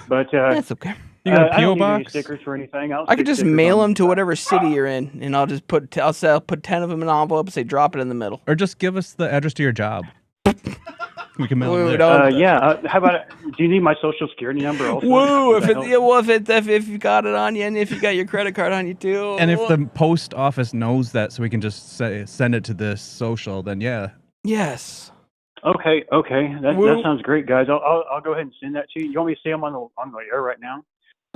But That's okay. You got a I PO don't need any box? stickers or anything. I could just mail them to whatever city you're in, and I'll put 10 of them in an envelope and say drop it in the middle. Or just give us the address to your job. We can mail Woo, it there. Yeah. How about? Do you need my social security number also? Woo! Does If that help? if you got it on you, and if you got your credit card on you too, And if the post office knows that, so we can just send it to this social, then yeah. Yes. Okay. That Woo. sounds great, guys. I'll go ahead and send that to you. You want me to say them on the air right now?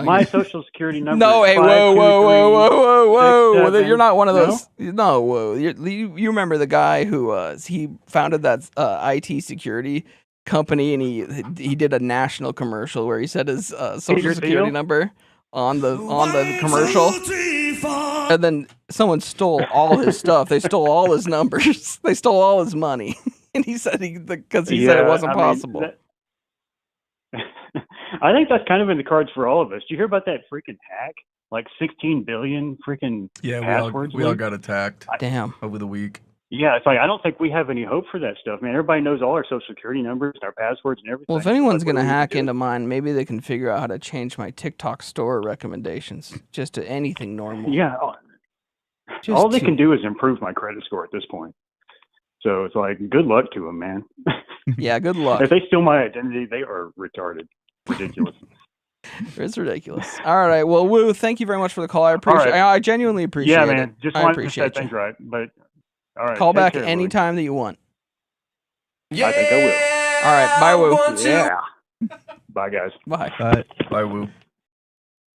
My social security number. No, is hey, whoa! 523 You're not one of 67. those. No, whoa! You remember the guy who he founded that IT security company, and he did a national commercial where he said his social Peter security Thiel? number on the commercial, and then someone stole all his stuff. They stole all his numbers. They stole all his money, and he said because he said it wasn't possible. I think that's kind of in the cards for all of us. Do you hear about that freaking hack? Like 16 billion freaking passwords. we all got attacked. Damn. Over the week. Yeah, it's like I don't think we have any hope for that stuff, man. Everybody knows all our social security numbers, our passwords, and everything. Well, if anyone's Like, what gonna do we hack do? into mine, maybe they can figure out how to change my TikTok store recommendations just to anything normal. Yeah, Just all they to- can do is improve my credit score at this point. So it's like, good luck to them, man. Yeah, good luck. If they steal my identity, they are retarded. Ridiculous. It's ridiculous. All right. Well, Woo, thank you very much for the call. I appreciate. right. I genuinely appreciate Yeah, it. man. Just I wanted to appreciate set things you. right. But all right, Call take back care, anytime that you want. Louie. I think I will. All right. Bye, Woo. Yeah. Bye, guys. Bye. Bye, Woo. That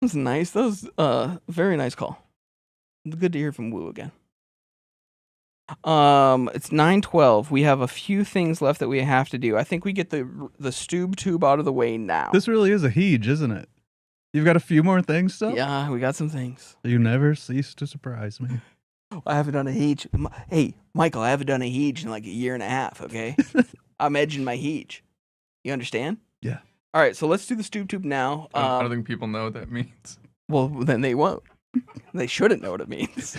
was nice. That was very nice call. Good to hear from Woo again. It's 9:12. We have a few things left that we have to do. I think we get the Stoob tube out of the way now. This really is a Heege, isn't it? You've got a few more things still? Yeah, we got some things. You never cease to surprise me. I haven't done a Heege. Hey, Michael, I haven't done a Heege in like a year and a half, okay? I'm edging my Heege. You understand? Yeah. All right, so let's do the Stoob tube now. I don't think people know what that means. Well, then they won't. They shouldn't know what it means.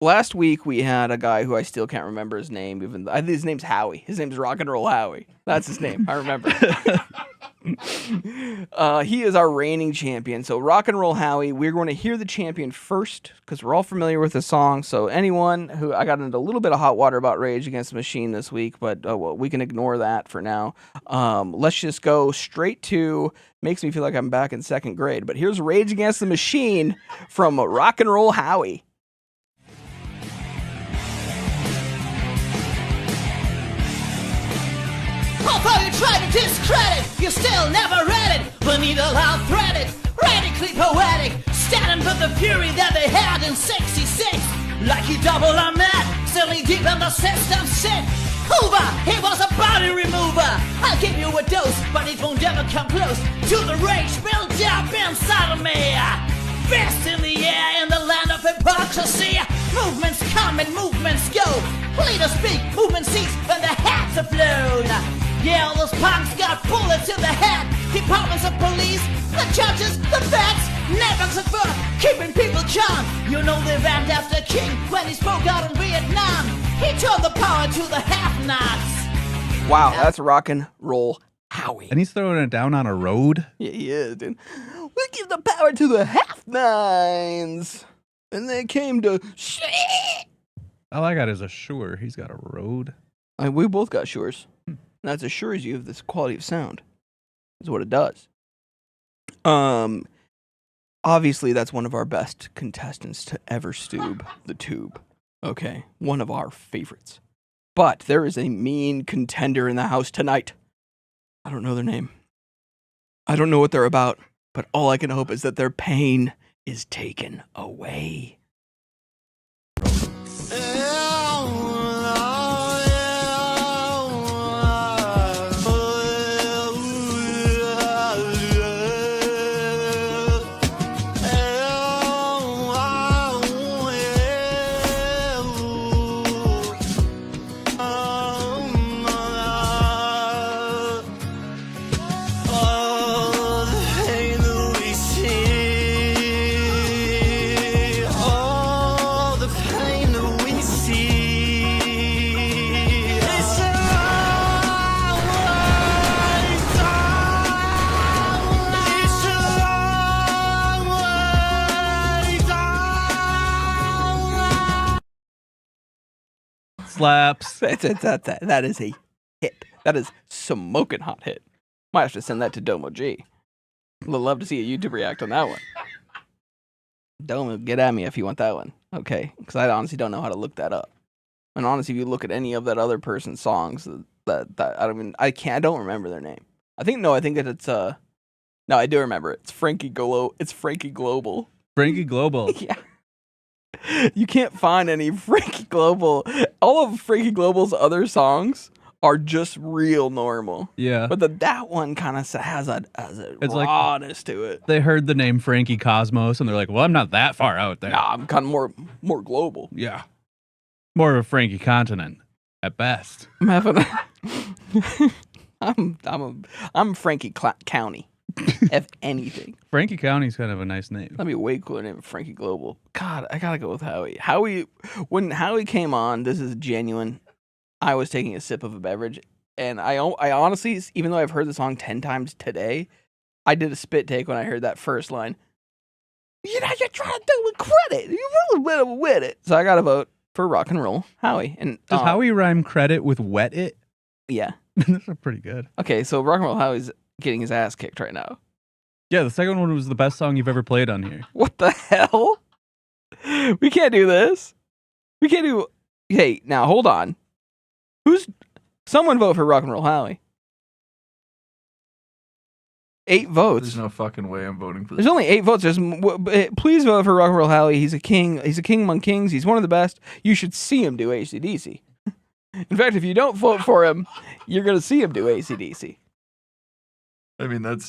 Last week we had a guy who I still can't remember his name. His name's Howie. His name's Rock and Roll Howie. That's his name. I remember. He is our reigning champion. So Rock and Roll Howie, we're going to hear the champion first because we're all familiar with the song. So anyone who, I got into a little bit of hot water about Rage Against the Machine this week, but well, we can ignore that for now. Let's just go straight to, makes me feel like I'm back in second grade, but here's Rage Against the Machine from Rock and Roll Howie. Although you try to discredit, you still never read it. The needle out-threaded, radically poetic, standing for the fury that they had in '66. Like you double on that, sailing deep in the system shit. Hoover, he was a body remover. I'll give you a dose, but it won't ever come close to the rage built up inside of me. Fist in the air in the land of hypocrisy. Movements come and movements go. Leaders speak, movement cease when the hats are flown. Yeah, all those punks got bullets in the head. Departments of police, the judges, the vets, networks of birth, keeping people calm. You know they ran after King when he spoke out in Vietnam. He turned the power to the have-nots. Wow, that's Rock and Roll Howie. And he's throwing it down on a road? Yeah, he is, dude. We give the power to the half-nines. And they came to shit. All I got is a Shure. He's got a road. We both got Shures. That assures you of this quality of sound. Is what it does. Obviously, that's one of our best contestants to ever stoob the tube. Okay, one of our favorites. But there is a mean contender in the house tonight. I don't know their name. I don't know what they're about. But all I can hope is that their pain is taken away. Slaps. That is a hit. That is smoking hot hit. Might have to send that to Domo G. Would love to see a YouTube react on that one. Domo, get at me if you want that one. Okay, because I honestly don't know how to look that up. And honestly, if you look at any of that other person's songs, I don't remember their name. I think that it's no, I do remember it. It's Frankie Global. Frankie Global. Yeah. You can't find any Frankie Global. All of Frankie Global's other songs are just real normal. Yeah. But that one kind of has a rawness to it. They heard the name Frankie Cosmos and they're like, well, I'm not that far out there. Nah, I'm kind of more global. Yeah. More of a Frankie continent at best. I'm having I'm Frankie County. If anything. Frankie County's kind of a nice name. That'd be a way cooler name than Frankie Global. God, I gotta go with Howie. When Howie came on, this is genuine. I was taking a sip of a beverage, and I honestly, even though I've heard the song 10 times today, I did a spit take when I heard that first line. You're trying to do with credit. You really better with it. So I got to vote for Rock and Roll Howie. And does Howie rhyme credit with wet it? Yeah. That's pretty good. Okay, so Rock and Roll Howie's getting his ass kicked right now. Yeah, the second one was the best song you've ever played on here. What the hell? We can't do this. We can't do... Hey, now, hold on. Someone vote for Rock and Roll Howie. 8 votes. There's no fucking way I'm voting for this. There's only 8 votes. Please vote for Rock and Roll Howie. He's a king. He's a king among kings. He's one of the best. You should see him do AC/DC. In fact, if you don't vote for him, you're going to see him do AC/DC. I mean, that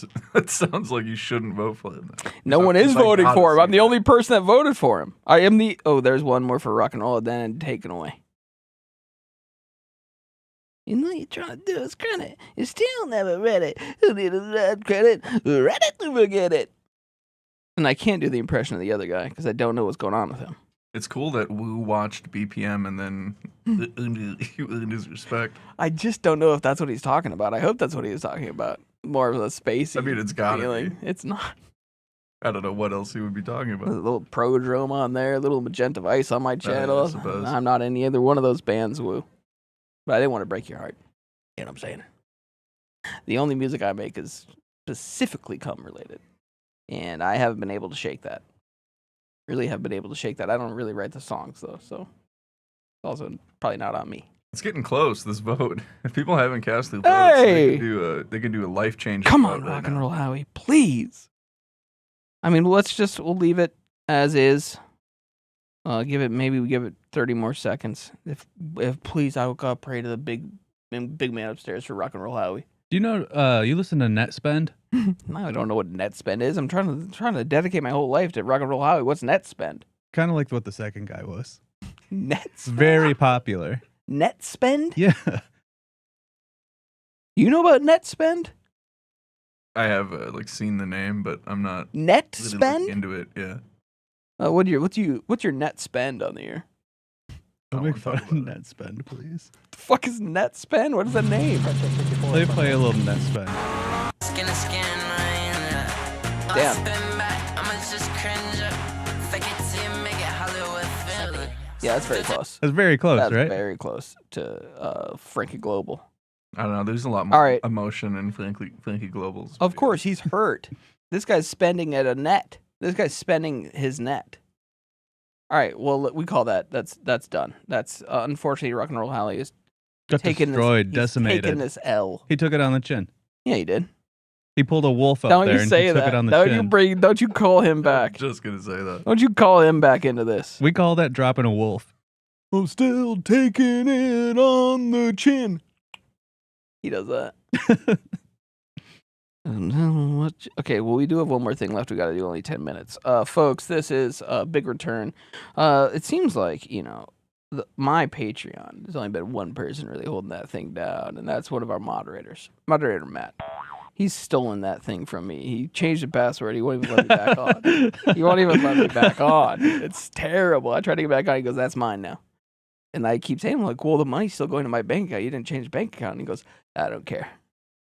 sounds like you shouldn't vote for him. No one is voting for him. I'm the only person that voted for him. I am the... Oh, there's one more for Rock and Roll, then taken away. You know you're trying to do us credit. You still never read it. Who need a credit? Read it to forget it. And I can't do the impression of the other guy because I don't know what's going on with him. It's cool that Wu watched BPM and then earned his respect. I just don't know if that's what he's talking about. I hope that's what he was talking about. more of a spacey. I mean, it's gotta feeling. be. It's not. I don't know what else he would be talking A about. little Prodrome on there, a little Magenta Vice on my channel. I suppose. I'm not in either one of those bands, woo. But I didn't want to break your heart. You know what I'm saying? The only music I make is specifically cum related. And I haven't been able to shake that. Really have been able to shake that. I don't really write the songs, though, so it's also probably not on me. It's getting close, this vote. If people haven't cast their votes, Hey! they can do a life-changing Come vote on, right Rock and now. Roll Howie, please. I mean, we'll leave it as is. Maybe we give it 30 more seconds. If please, I will go pray to the big man upstairs for Rock and Roll Howie. Do you know, you listen to Net Spend? No, I don't know what net spend is. I'm trying to dedicate my whole life to Rock and Roll Howie. What's net spend? Kind of like what the second guy was. Net spend? Very popular. Net spend? Yeah. You know about net spend? I have seen the name, but I'm not Net really spend? looking into it. Yeah. What's your net spend on the year? Don't make fun of Net Spend, please. The fuck is net spend? What is the name? They play a little Net Spend. Damn. Yeah, that's very close. That's very close, That's right? very close to Frankie Global. I don't know. There's a lot more All right. emotion in Frankie Global's. Of course, he's hurt. This guy's spending at a net. This guy's spending his net. All right, well, we call that. That's done. That's unfortunately, Rock and Roll Howie is Got taking destroyed, this, decimated. Taking this L. He took it on the chin. Yeah, he did. He pulled a wolf up Don't there you and say he took that. it on the Don't chin. Don't you call him back. Just gonna say that. Don't you call him back into this. We call that dropping a wolf. I'm still taking it on the chin. He does that. Okay, well, we do have one more thing left. We got to do only 10 minutes. Folks, this is a big return. It seems like, my Patreon, there's only been one person really holding that thing down, and that's one of our moderators. Moderator Matt. He's stolen that thing from me. He changed the password. He won't even let me back on. He won't even let me back on. It's terrible. I tried to get back on. He goes, that's mine now. And I keep saying, I'm like, well, the money's still going to my bank account. You didn't change the bank account. And he goes, I don't care.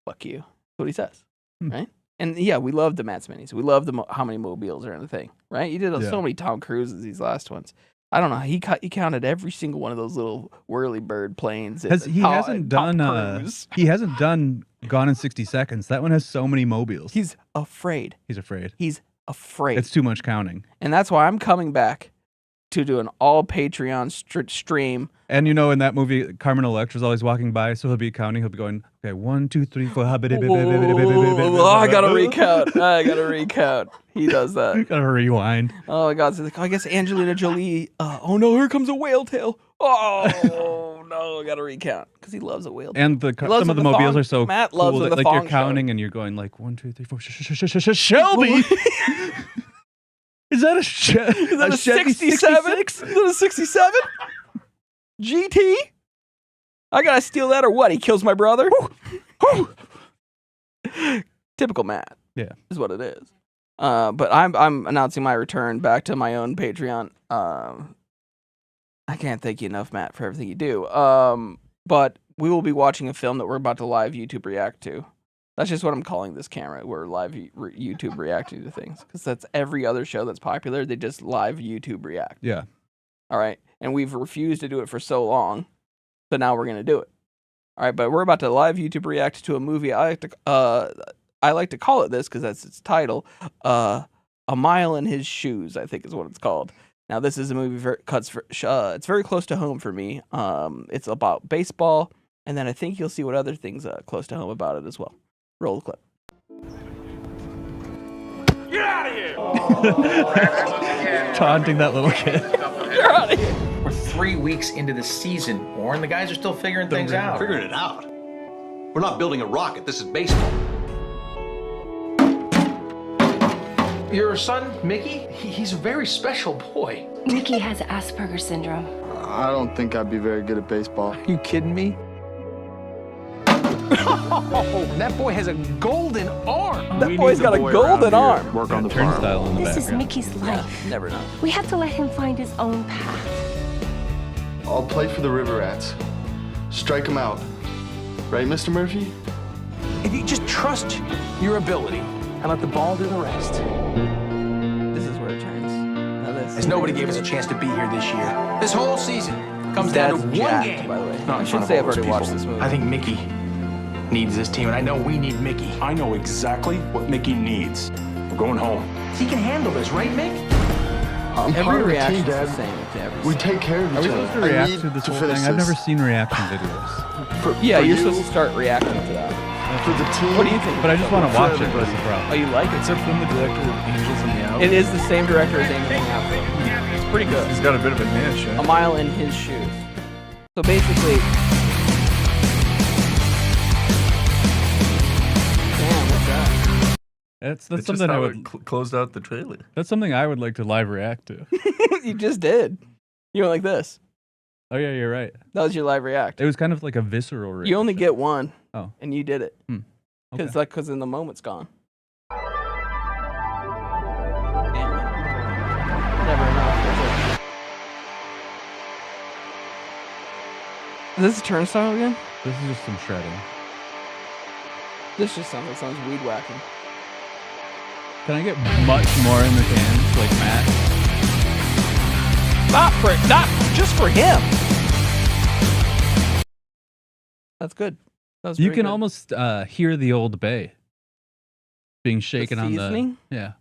Fuck you. That's what he says. Right? And yeah, we love the Matt's Minis. We love how many mobiles are in the thing. Right? You did so many Tom Cruises these last ones. I don't know. He counted every single one of those little whirly bird planes. He hasn't done Gone in 60 Seconds. That one has so many mobiles. He's afraid. He's afraid. He's afraid. It's too much counting. And that's why I'm coming back to do an all Patreon stream. And in that movie, Carmen Electra's always walking by, so he'll be counting. He'll be going, okay, 1, 2, 3, 4. I gotta recount. He does that. Gotta rewind. Oh my God! So I guess Angelina Jolie. Oh no! Here comes a whale tail. Oh no! I gotta recount because he loves a whale tail. And some of the mobiles are so Matt cool loves that the like you're thong counting and you're going like 1, 2, 3, 4. Shelby. Is that a 67? Is that a 67? GT? I gotta steal that or what? He kills my brother? Typical Matt. Yeah. Is what it is. But I'm announcing my return back to my own Patreon. I can't thank you enough, Matt, for everything you do. But we will be watching a film that we're about to live YouTube react to. That's just what I'm calling this camera. We're live YouTube reacting to things. Because that's every other show that's popular. They just live YouTube react. Yeah. All right. And we've refused to do it for so long. So now we're going to do it. All right. But we're about to live YouTube react to a movie. I like to call it this because that's its title. A Mile in His Shoes, I think is what it's called. Now, this is a movie it's very close to home for me. It's about baseball. And then I think you'll see what other things close to home about it as well. Roll the clip. Get out of here! Taunting that little kid. You're out of here. We're 3 weeks into the season, Warren. The guys are still figuring things out. Figuring it out? We're not building a rocket. This is baseball. Your son, Mickey, he's a very special boy. Mickey has Asperger's syndrome. I don't think I'd be very good at baseball. Are you kidding me? That boy has a golden arm. That boy's got a golden arm. Work on the turnstile in the This is background. Mickey's life. Never know. We have to let him find his own path. I'll play for the River Rats. Strike them out. Right, Mr. Murphy? If you just trust your ability and let the ball do the rest. This is where it turns. Now this. As nobody gave us a chance to be here this year. This whole season comes down to one jacked, game. by the way. Not I in should front of say all I've those already watched people. this movie. I think Mickey needs this team, and I know we need Mickey. I know exactly what Mickey needs. We're going home. He can handle this, right, Mick? Every reaction is the same to every We take care of Are we each supposed to other. I react need to this to whole finish thing? I've this. never seen reaction videos. Yeah, for you're you, supposed to start reacting to that. For the team. What do you think? But I just want to For watch it. everybody. That's the problem. Oh, you like it? Except from the director of Angels in the Alley. It is the same director as Angels in the Alley. It's pretty good. He's got a bit of a niche. A mile in his shoes. So basically, damn, what's that? That's It's something just I how would. it closed out the trailer. That's something I would like to live react to. You just did. You went like this. Oh yeah, you're right. That was your live react. It was kind of like a visceral reaction. You only get one. Oh. And you did it. Okay. Because then the moment's gone. Damn it. Never enough, is this a turnstile again? This is just some shredding. This just sounds like someone's weed whacking. Can I get much more in the cans, like Matt? Not just for him. That's good. That was You very can good. almost hear the Old Bay being shaken on the. seasoning? Yeah.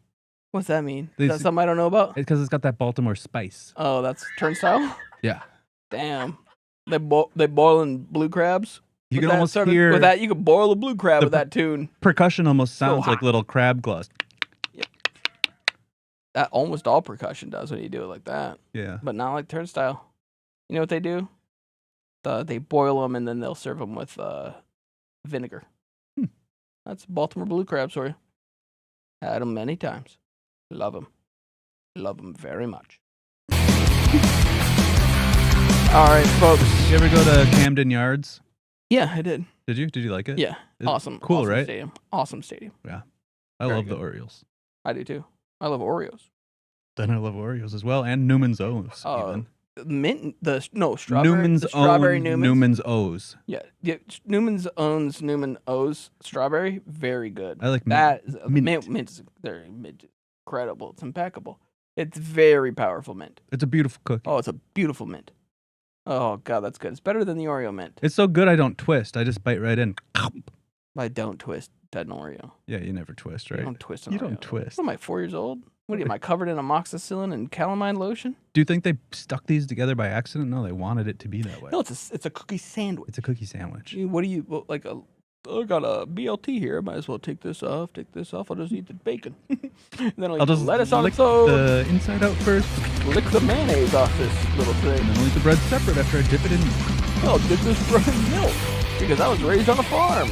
What's that mean? Is These- that something I don't know about? Because it's got that Baltimore spice. Oh, that's turnstile? Yeah. Damn. They boiling blue crabs? You With can that almost sort of- hear with that. You could boil a blue crab the with that tune. Percussion almost So sounds like hot. little crab claws. That almost all percussion does when you do it like that. Yeah. But not like turnstile. You know what they do? They boil them and then they'll serve them with vinegar. That's Baltimore blue crabs for you. Had them many times. Love them. Love them very much. All right, folks. Did you ever go to Camden Yards? Yeah, I did. Did you? Did you like it? Yeah. It's Awesome. Cool, awesome right? Stadium. Awesome stadium. Yeah. I Very love the good. Orioles. I do too. I love Oreos. Then I love Oreos as well, and Newman's O's. Even. Mint strawberry. Newman's the strawberry own Newman's. Newman's O's. Yeah. Newman's owns Newman O's strawberry. Very good. I like that. mint. Mint's incredible. It's impeccable. It's very powerful mint. It's a beautiful cookie. Oh, it's a beautiful mint. Oh god, that's good. It's better than the Oreo mint. It's so good I don't twist. I just bite right in. I don't twist an Oreo. Yeah, you never twist, right? You don't twist an You Oreo. don't twist. What am I, 4 years old? What am I, covered in amoxicillin and calamine lotion? Do you think they stuck these together by accident? No, they wanted it to be that way. No, it's a cookie sandwich. It's a cookie sandwich. What do you like? I got a BLT here. I might as well take this off. I'll just eat the bacon. And then I'll just lettuce on lick its own. the inside out first. Lick the mayonnaise off this little thing. And then I'll eat the bread separate after I dip it in milk. I'll dip this bread in milk because I was raised on a farm.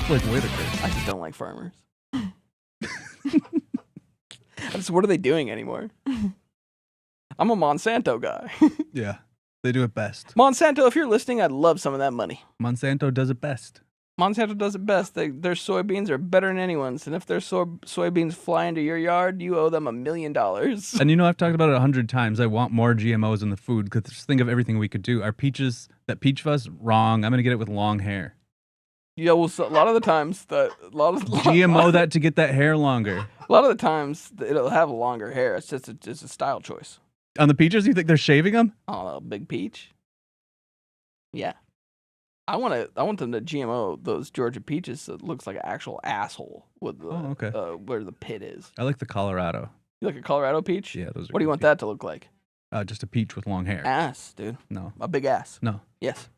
Like Whitaker. I just don't like farmers. What are they doing anymore? I'm a Monsanto guy. Yeah, they do it best. Monsanto, if you're listening, I'd love some of that money. Monsanto does it best. Monsanto does it best. Their soybeans are better than anyone's, and if their soybeans fly into your yard, you owe them $1 million. And you know, I've talked about it 100 times. I want more GMOs in the food because just think of everything we could do. Our peaches, that peach fuzz, wrong. I'm gonna get it with long hair. Yeah, well, a lot of the times, GMO that to get that hair longer. A lot of the times, it'll have longer hair. It's just a style choice. On the peaches, you think they're shaving them? Oh, big peach. Yeah, I want them to GMO those Georgia peaches so it looks like an actual asshole with the where the pit is. I like the Colorado. You like a Colorado peach? Yeah, those are What do you want that to look like? Just a peach with long hair. Ass, dude. No. A big ass. No. Yes.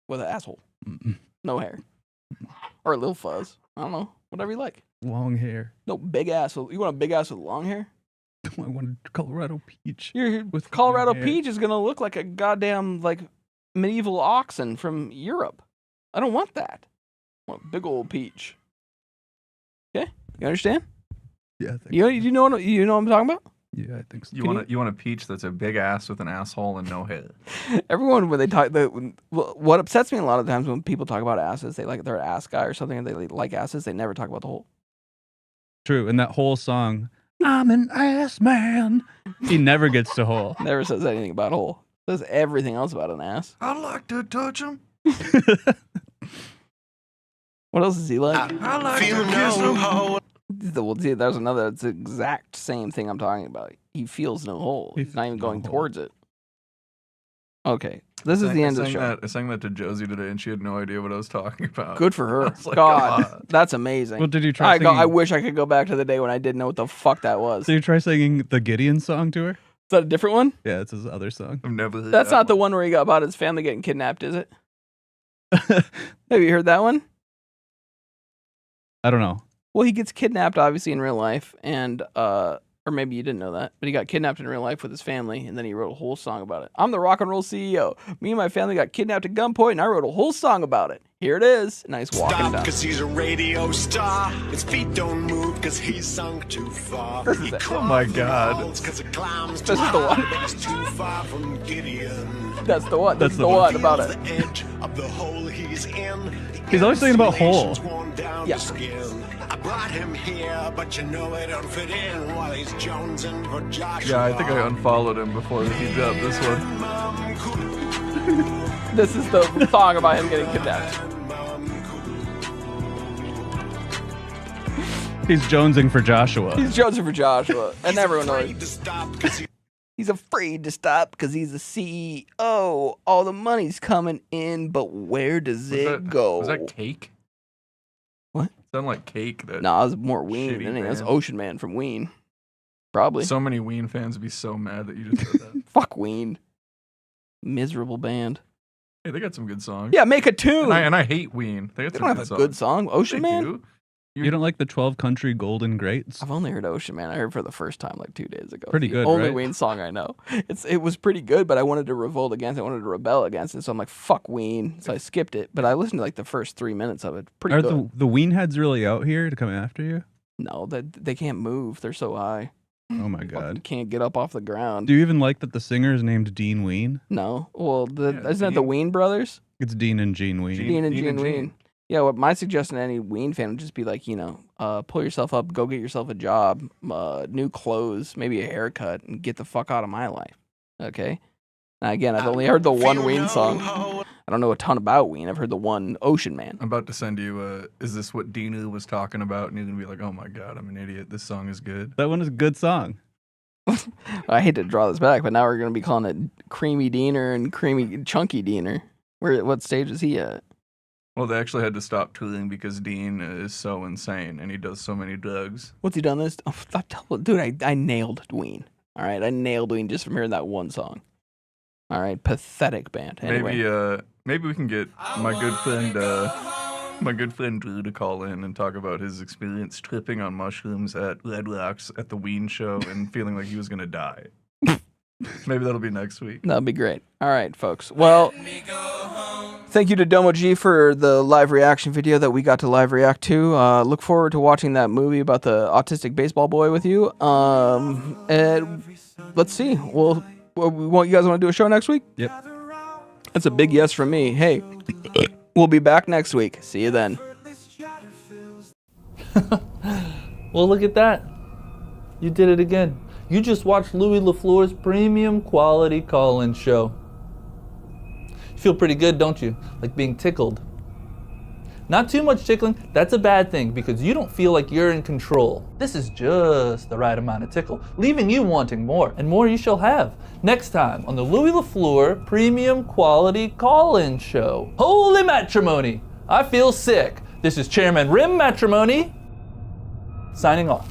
With an asshole. Mm-mm. No hair. Or a little fuzz. I don't know. Whatever you like. Long hair. No, big ass. You want a big ass with long hair? I want a Colorado peach. With Colorado long hair. peach is gonna look like a goddamn medieval oxen from Europe. I don't want that. I want a big old peach. Okay, you understand? Yeah. You know what I'm talking about? Yeah, I think so. You want a peach that's a big ass with an asshole and no hair. Everyone, when they talk, what upsets me a lot of times when people talk about asses, they they're an ass guy or something, and they like asses. They never talk about the hole. True, and that whole song, I'm an ass man. He never gets to hole. Never says anything about hole. Says everything else about an ass. I'd like to touch him. What else is he like? I like to kiss them hoe. Well, dude, there's another. It's the exact same thing I'm talking about. He feels no hole. He's not even going towards it. Okay, this is the end of the show. I sang that to Josie today, and she had no idea what I was talking about. Good for her. I was like, God, that's amazing. Well, did you try singing? I wish I could go back to the day when I didn't know what the fuck that was. So you try singing the Gideon song to her? Is that a different one? Yeah, it's his other song. I've never heard That's that not the one where he got about his family getting kidnapped, is it? Have you heard that one? I don't know. Well, he gets kidnapped, obviously, in real life, and or maybe you didn't know that, but he got kidnapped in real life with his family, and then he wrote a whole song about it. I'm the rock and roll CEO. Me and my family got kidnapped at gunpoint, and I wrote a whole song about it. Here it is. Nice walking Stop, down. cause he's a radio star. His feet don't move cause he's sunk too far. This is He it. Oh my God. cause it climbs This too is the high, one. but he's too far from Gideon. That's the one. That's That's the the one one. about The it. edge of the hole he's in. He's always thinking about hole. Insulation's worn down Yeah. the skin. I brought him here, but you know it don't fit in while he's jonesing for Joshua. Yeah, I think I unfollowed him before he dubbed this one. This is the song about him getting kidnapped. He's jonesing for Joshua. He's Joseph for Joshua, and everyone knows. He's afraid to stop because he's a CEO. All the money's coming in, but where does it go? Was that Cake? What? Sound like Cake. That No, it was more Ween shitty than it was band. Ocean Man from Ween. Probably. So many Ween fans would be so mad that you just said that. Fuck Ween. Miserable band. Hey, they got some good songs. Yeah, make a tune. And I hate Ween. They got They some don't have good a good songs. song. Ocean They Man? do. You don't like the 12 Country Golden Greats? I've only heard Ocean Man. I heard for the first time like 2 days ago. Pretty The good, only right? Ween song I know. It was pretty good, but I wanted to revolt against it. I wanted to rebel against it. So I'm like, fuck Ween. So I skipped it. But I listened to like the first 3 minutes of it. Pretty Are good. the Ween heads really out here to come after you? No, they can't move. They're so high. Oh my Fucking God. can't get up off the ground. Do you even like that the singer is named Dean Ween? No. Well, isn't that the Dean. Ween brothers? It's Dean and Gene Ween. Dean and Dean Gene and Gene. Ween. Yeah, what my suggestion to any Ween fan would just be like, pull yourself up, go get yourself a job, new clothes, maybe a haircut, and get the fuck out of my life. Okay? Now, again, I've only heard the one Ween song. I don't know a ton about Ween. I've heard the one Ocean Man. I'm about to send you, is this what Dinu was talking about? And you're going to be like, oh my God, I'm an idiot. This song is good. That one is a good song. I hate to draw this back, but now we're going to be calling it Creamy Diener and Creamy Chunky Diener. What stage is he at? Well, they actually had to stop touring because Dean is so insane and he does so many drugs. What's he done this? Oh, dude, I nailed Ween. All right, I nailed Ween just from hearing that one song. All right, pathetic band. Anyway. Maybe we can get my good friend Drew to call in and talk about his experience tripping on mushrooms at Red Rocks at the Ween show and feeling like he was gonna die. Maybe that'll be next week. That'd be great. All right, folks. Well, thank you to Domo G for the live reaction video that we got to live react to. Look forward to watching that movie about the autistic baseball boy with you. And let's see. You guys want to do a show next week? Yep. That's a big yes from me. Hey, we'll be back next week. See you then. Well, look at that. You did it again. You just watched Louis LaFleur's premium quality call-in show. You feel pretty good, don't you? Like being tickled. Not too much tickling, that's a bad thing because you don't feel like you're in control. This is just the right amount of tickle, leaving you wanting more, and more you shall have. Next time on the Louis LaFleur premium quality call-in show. Holy matrimony! I feel sick. This is Chairman Rim Matrimony, signing off.